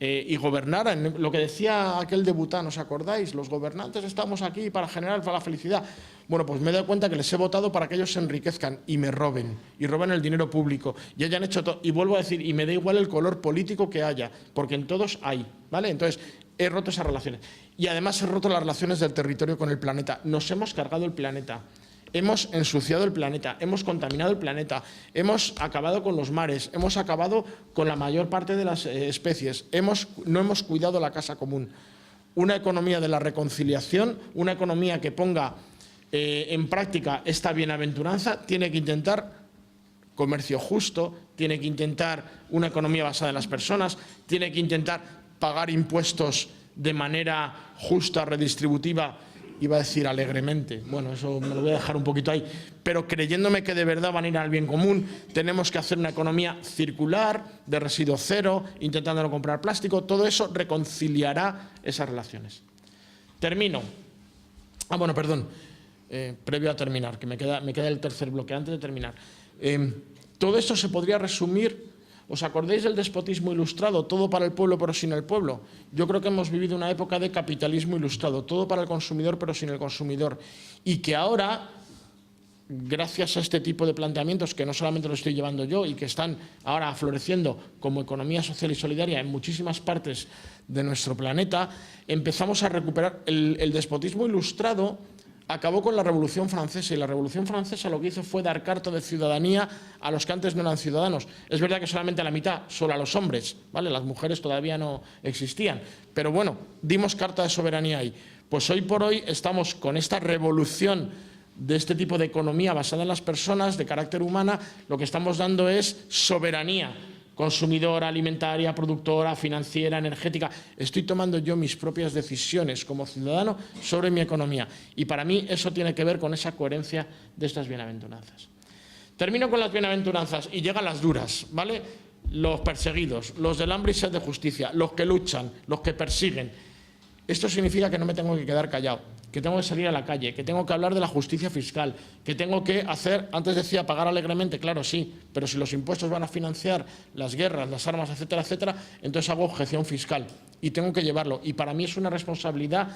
y gobernaran, lo que decía aquel de Bután, ¿os acordáis? Los gobernantes estamos aquí para generar la felicidad. Bueno, pues me he dado cuenta que les he votado para que ellos se enriquezcan y me roben, y roben el dinero público, y hayan hecho todo. Y vuelvo a decir, y me da igual el color político que haya, porque en todos hay, ¿vale? Entonces, he roto esas relaciones. Y además he roto las relaciones del territorio con el planeta. Nos hemos cargado el planeta. Hemos ensuciado el planeta, hemos contaminado el planeta, hemos acabado con los mares, hemos acabado con la mayor parte de las especies, no hemos cuidado la casa común. Una economía de la reconciliación, una economía que ponga en práctica esta bienaventuranza, tiene que intentar comercio justo, tiene que intentar una economía basada en las personas, tiene que intentar pagar impuestos de manera justa, redistributiva, iba a decir alegremente, bueno, eso me lo voy a dejar un poquito ahí, pero creyéndome que de verdad van a ir al bien común, tenemos que hacer una economía circular, de residuo cero, intentando no comprar plástico, todo eso reconciliará esas relaciones. Termino. Bueno, perdón, previo a terminar, que me queda el tercer bloque, antes de terminar. Todo esto se podría resumir. ¿Os acordáis del despotismo ilustrado? Todo para el pueblo pero sin el pueblo. Yo creo que hemos vivido una época de capitalismo ilustrado, todo para el consumidor pero sin el consumidor. Y que ahora, gracias a este tipo de planteamientos, que no solamente lo estoy llevando yo y que están ahora floreciendo como economía social y solidaria en muchísimas partes de nuestro planeta, empezamos a recuperar el despotismo ilustrado. Acabó con la Revolución Francesa y la Revolución Francesa lo que hizo fue dar carta de ciudadanía a los que antes no eran ciudadanos. Es verdad que solamente a la mitad, solo a los hombres, ¿vale? Las mujeres todavía no existían, pero bueno, dimos carta de soberanía ahí. Pues hoy por hoy estamos con esta revolución de este tipo de economía basada en las personas, de carácter humana, lo que estamos dando es soberanía. Consumidora, alimentaria, productora, financiera, energética. Estoy tomando yo mis propias decisiones como ciudadano sobre mi economía. Y para mí eso tiene que ver con esa coherencia de estas bienaventuranzas. Termino con las bienaventuranzas y llegan las duras, ¿vale? Los perseguidos, los del hambre y sed de justicia, los que luchan, los que persiguen. Esto significa que no me tengo que quedar callado, que tengo que salir a la calle, que tengo que hablar de la justicia fiscal, que tengo que hacer, antes decía pagar alegremente, claro, sí, pero si los impuestos van a financiar las guerras, las armas, etcétera, etcétera, entonces hago objeción fiscal y tengo que llevarlo. Y para mí es una responsabilidad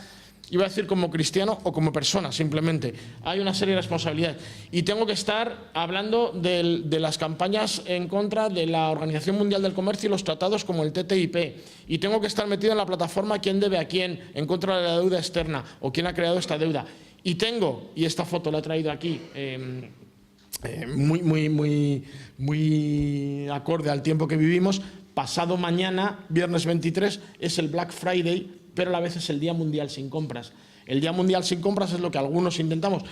Iba a decir como cristiano o como persona, simplemente. Hay una serie de responsabilidades. Y tengo que estar hablando de las campañas en contra de la Organización Mundial del Comercio y los tratados como el TTIP. Y tengo que estar metido en la plataforma quién debe a quién, en contra de la deuda externa o quién ha creado esta deuda. Y tengo, y esta foto la he traído aquí, muy acorde al tiempo que vivimos, pasado mañana, viernes 23, es el Black Friday, pero a la vez es el Día Mundial sin compras. El Día Mundial sin compras es lo que algunos intentamos.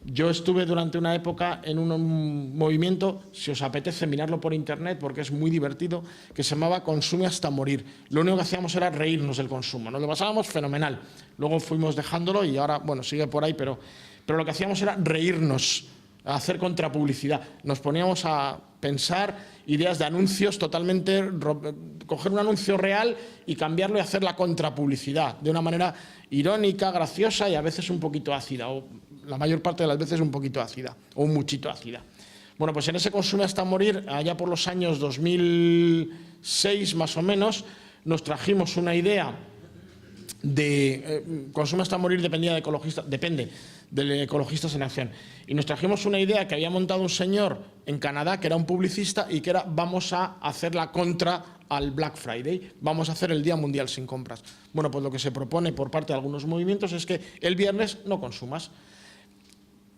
Yo estuve durante una época en un movimiento, si os apetece mirarlo por internet porque es muy divertido, que se llamaba Consume hasta morir. Lo único que hacíamos era reírnos del consumo, nos lo pasábamos fenomenal. Luego fuimos dejándolo y ahora, bueno, sigue por ahí, pero lo que hacíamos era reírnos, a hacer contrapublicidad. Nos poníamos a pensar ideas de anuncios totalmente, coger un anuncio real y cambiarlo y hacer la contrapublicidad de una manera irónica, graciosa y a veces un poquito ácida, o la mayor parte de las veces un poquito ácida, o un muchito ácida. Bueno, pues en ese Consume hasta morir, allá por los años 2006 más o menos, nos trajimos una idea de Consume hasta morir dependía de ecologistas, depende de Ecologistas en Acción. Y nos trajimos una idea que había montado un señor en Canadá, que era un publicista, y que era: vamos a hacer la contra al Black Friday, vamos a hacer el Día Mundial sin compras. Bueno, pues lo que se propone por parte de algunos movimientos es que el viernes no consumas.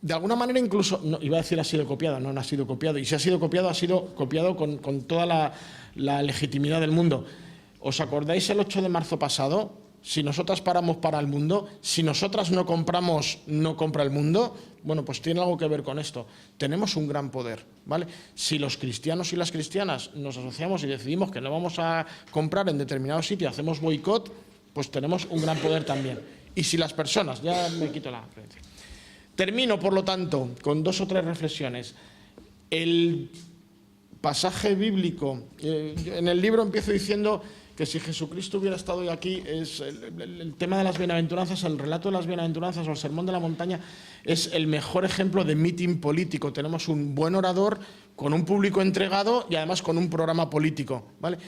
De alguna manera incluso, no, iba a decir ha sido copiado, no ha sido copiado, y si ha sido copiado con toda la legitimidad del mundo. ¿Os acordáis el 8 de marzo pasado? Si nosotras paramos, para el mundo. Si nosotras no compramos, no compra el mundo. Bueno, pues tiene algo que ver con esto. Tenemos un gran poder, ¿vale? Si los cristianos y las cristianas nos asociamos y decidimos que no vamos a comprar en determinado sitio, hacemos boicot, pues tenemos un gran poder también. Y si las personas, ya me quito la referencia. Termino, por lo tanto, con 2 o 3 reflexiones. El pasaje bíblico, en el libro empiezo diciendo que si Jesucristo hubiera estado hoy aquí, es el tema de las bienaventuranzas, el relato de las bienaventuranzas o el sermón de la montaña es el mejor ejemplo de mitin político. Tenemos un buen orador con un público entregado y además con un programa político, ¿vale?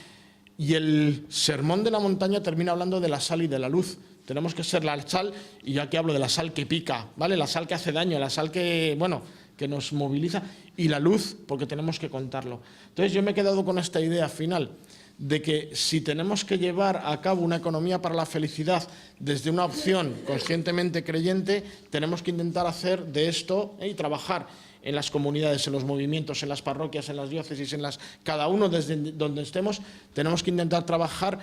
Y el sermón de la montaña termina hablando de la sal y de la luz. Tenemos que ser la sal, y yo aquí hablo de la sal que pica, ¿vale? La sal que hace daño, la sal que, bueno, que nos moviliza, y la luz, porque tenemos que contarlo. Entonces yo me he quedado con esta idea final de que si tenemos que llevar a cabo una economía para la felicidad desde una opción conscientemente creyente, tenemos que intentar hacer de esto y trabajar en las comunidades, en los movimientos, en las parroquias, en las diócesis, cada uno desde donde estemos, tenemos que intentar trabajar.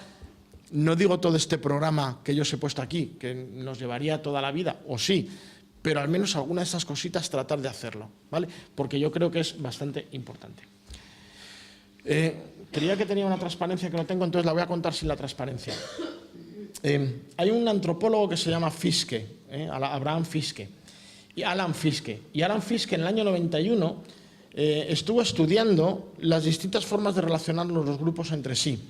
No digo todo este programa que yo os he puesto aquí, que nos llevaría toda la vida, o sí, pero al menos alguna de esas cositas tratar de hacerlo, ¿vale? Porque yo creo que es bastante importante. Creía que tenía una transparencia que no tengo, entonces la voy a contar sin la transparencia. Hay un antropólogo que se llama Fiske, Abraham Fiske, y Alan Fiske. Y Alan Fiske en el año 91 estuvo estudiando las distintas formas de relacionarnos los grupos entre sí.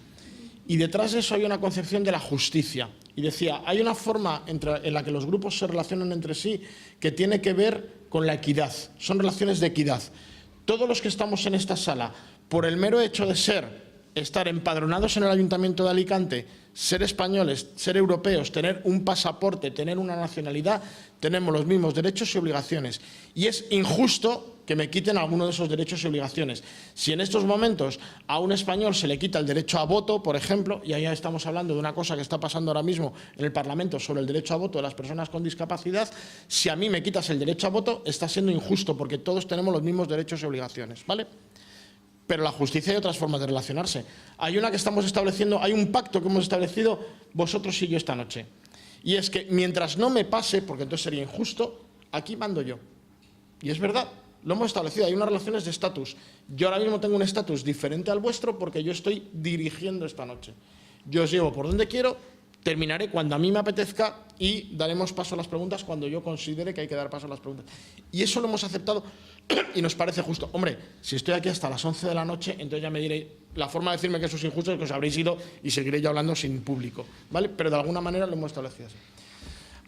Y detrás de eso hay una concepción de la justicia. Y decía, hay una forma en la que los grupos se relacionan entre sí que tiene que ver con la equidad. Son relaciones de equidad. Todos los que estamos en esta sala, por el mero hecho de estar empadronados en el Ayuntamiento de Alicante, ser españoles, ser europeos, tener un pasaporte, tener una nacionalidad, tenemos los mismos derechos y obligaciones. Y es injusto que me quiten alguno de esos derechos y obligaciones. Si en estos momentos a un español se le quita el derecho a voto, por ejemplo, y ahí estamos hablando de una cosa que está pasando ahora mismo en el Parlamento sobre el derecho a voto de las personas con discapacidad, si a mí me quitas el derecho a voto, está siendo injusto porque todos tenemos los mismos derechos y obligaciones, ¿vale? Pero la justicia hay otras formas de relacionarse. Hay una que estamos estableciendo, hay un pacto que hemos establecido vosotros y yo esta noche. Y es que mientras no me pase, porque entonces sería injusto, aquí mando yo. Y es verdad, lo hemos establecido, hay unas relaciones de estatus. Yo ahora mismo tengo un estatus diferente al vuestro porque yo estoy dirigiendo esta noche. Yo os llevo por donde quiero, terminaré cuando a mí me apetezca y daremos paso a las preguntas cuando yo considere que hay que dar paso a las preguntas. Y eso lo hemos aceptado y nos parece justo. Hombre, si estoy aquí hasta las 11 de la noche, entonces ya me diré, la forma de decirme que eso es injusto es que os habréis ido y seguiré yo hablando sin público, ¿vale? Pero de alguna manera lo hemos establecido así.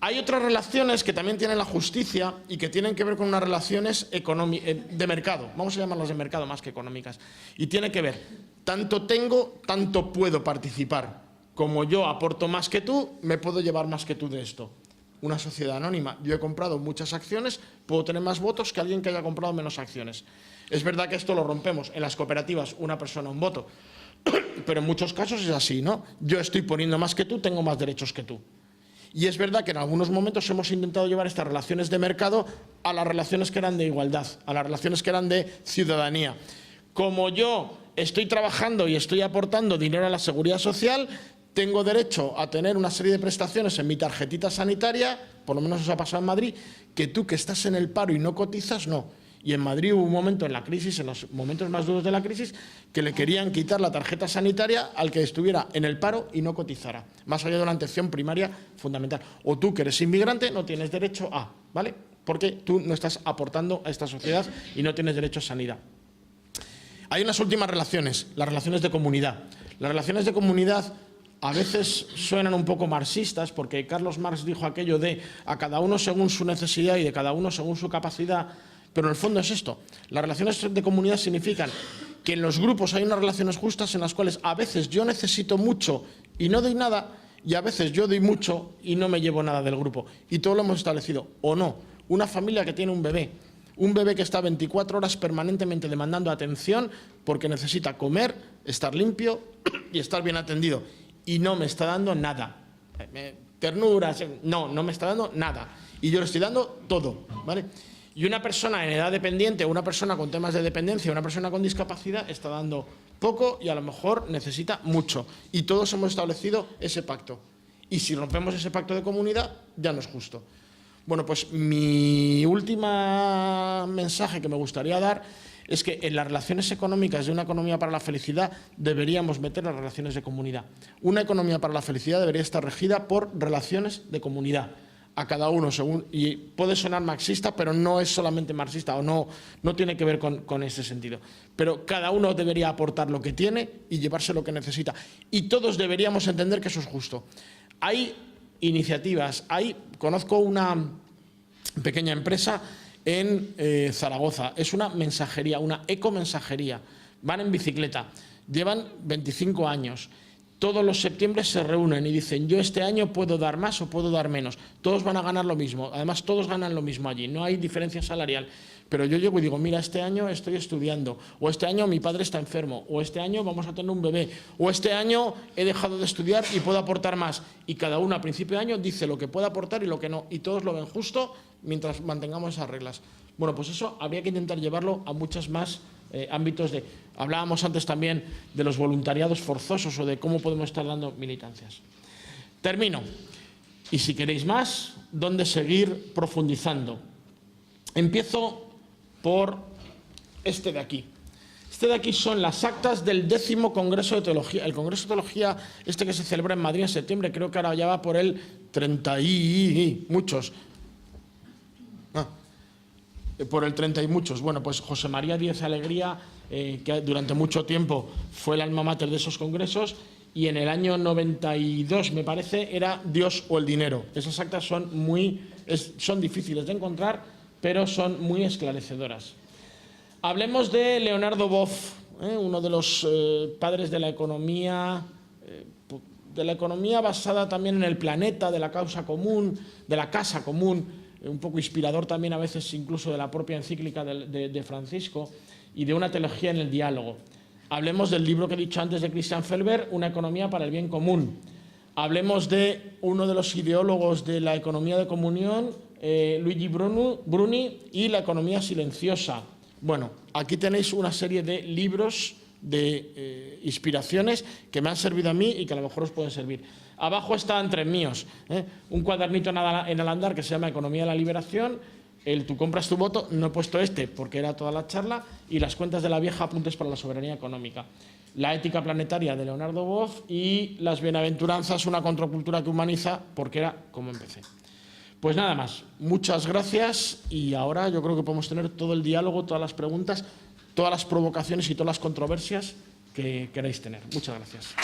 Hay otras relaciones que también tienen la justicia y que tienen que ver con unas relaciones de mercado. Vamos a llamarlas de mercado más que económicas. Y tiene que ver, tanto tengo, tanto puedo participar. Como yo aporto más que tú, me puedo llevar más que tú de esto. una sociedad anónima. Yo he comprado muchas acciones, puedo tener más votos que alguien que haya comprado menos acciones. Es verdad que esto lo rompemos. En las cooperativas, una persona, un voto. Pero en muchos casos es así, ¿no? Yo estoy poniendo más que tú, tengo más derechos que tú. Y es verdad que en algunos momentos hemos intentado llevar estas relaciones de mercado a las relaciones que eran de igualdad, a las relaciones que eran de ciudadanía. Como yo estoy trabajando y estoy aportando dinero a la seguridad social, tengo derecho a tener una serie de prestaciones en mi tarjetita sanitaria, por lo menos eso ha pasado en Madrid, que tú que estás en el paro y no cotizas, no. Y en Madrid hubo un momento en la crisis, en los momentos más duros de la crisis, que le querían quitar la tarjeta sanitaria al que estuviera en el paro y no cotizara, más allá de una atención primaria fundamental. O tú, que eres inmigrante, no tienes derecho a, ¿vale? Porque tú no estás aportando a esta sociedad y no tienes derecho a sanidad. Hay unas últimas relaciones, las relaciones de comunidad. Las relaciones de comunidad a veces suenan un poco marxistas, porque Carlos Marx dijo aquello de a cada uno según su necesidad y de cada uno según su capacidad. Pero en el fondo es esto. Las relaciones de comunidad significan que en los grupos hay unas relaciones justas en las cuales a veces yo necesito mucho y no doy nada, y a veces yo doy mucho y no me llevo nada del grupo. Y todo lo hemos establecido. O no. Una familia que tiene un bebé que está 24 horas permanentemente demandando atención porque necesita comer, estar limpio y estar bien atendido. Y no me está dando nada. Ternuras, no me está dando nada. Y yo le estoy dando todo, ¿vale? Y una persona en edad dependiente, una persona con temas de dependencia, una persona con discapacidad está dando poco y a lo mejor necesita mucho. Y todos hemos establecido ese pacto. Y si rompemos ese pacto de comunidad, ya no es justo. Bueno, pues mi último mensaje que me gustaría dar es que en las relaciones económicas de una economía para la felicidad deberíamos meter las relaciones de comunidad. Una economía para la felicidad debería estar regida por relaciones de comunidad. A cada uno según, y puede sonar marxista, pero no es solamente marxista o no tiene que ver con ese sentido. Pero cada uno debería aportar lo que tiene y llevarse lo que necesita. Y todos deberíamos entender que eso es justo. Hay iniciativas, conozco una pequeña empresa en Zaragoza, es una mensajería, una ecomensajería, van en bicicleta, llevan 25 años. Todos los septiembre se reúnen y dicen, yo este año puedo dar más o puedo dar menos. Todos van a ganar lo mismo, además todos ganan lo mismo allí, no hay diferencia salarial. Pero yo llego y digo, mira, este año estoy estudiando, o este año mi padre está enfermo, o este año vamos a tener un bebé, o este año he dejado de estudiar y puedo aportar más. Y cada uno a principio de año dice lo que puede aportar y lo que no, y todos lo ven justo mientras mantengamos esas reglas. Bueno, pues eso habría que intentar llevarlo a muchos más ámbitos de... Hablábamos antes también de los voluntariados forzosos o de cómo podemos estar dando militancias. Termino. Y si queréis más, ¿dónde seguir profundizando? Empiezo por este de aquí. Este de aquí son las actas del 10º Congreso de Teología. El Congreso de Teología, este que se celebra en Madrid en septiembre, creo que ahora ya va por el 30 y muchos. Por el 30 y muchos. Bueno, pues José María Díez Alegría, que durante mucho tiempo fue el alma mater de esos congresos, y en el año 92, me parece, era Dios o el dinero. Esas actas son son difíciles de encontrar, pero son muy esclarecedoras. Hablemos de Leonardo Boff, uno de los padres de la economía basada también en el planeta, de la causa común, de la casa común, un poco inspirador también a veces incluso de la propia encíclica de Francisco, y de una teología en el diálogo. Hablemos del libro que he dicho antes de Christian Felber, Una economía para el bien común. Hablemos de uno de los ideólogos de la economía de comunión, Luigi Bruni, y la economía silenciosa. Bueno, aquí tenéis una serie de libros, de inspiraciones que me han servido a mí y que a lo mejor os pueden servir. Abajo están tres míos, un cuadernito en el andar que se llama Economía de la Liberación, el Tú compras tu voto, no he puesto este porque era toda la charla, y Las cuentas de la vieja, apuntes para la soberanía económica. La ética planetaria de Leonardo Boff y Las bienaventuranzas, una contracultura que humaniza, porque era como empecé. Pues nada más, muchas gracias, y ahora yo creo que podemos tener todo el diálogo, todas las preguntas, todas las provocaciones y todas las controversias que queráis tener. Muchas gracias.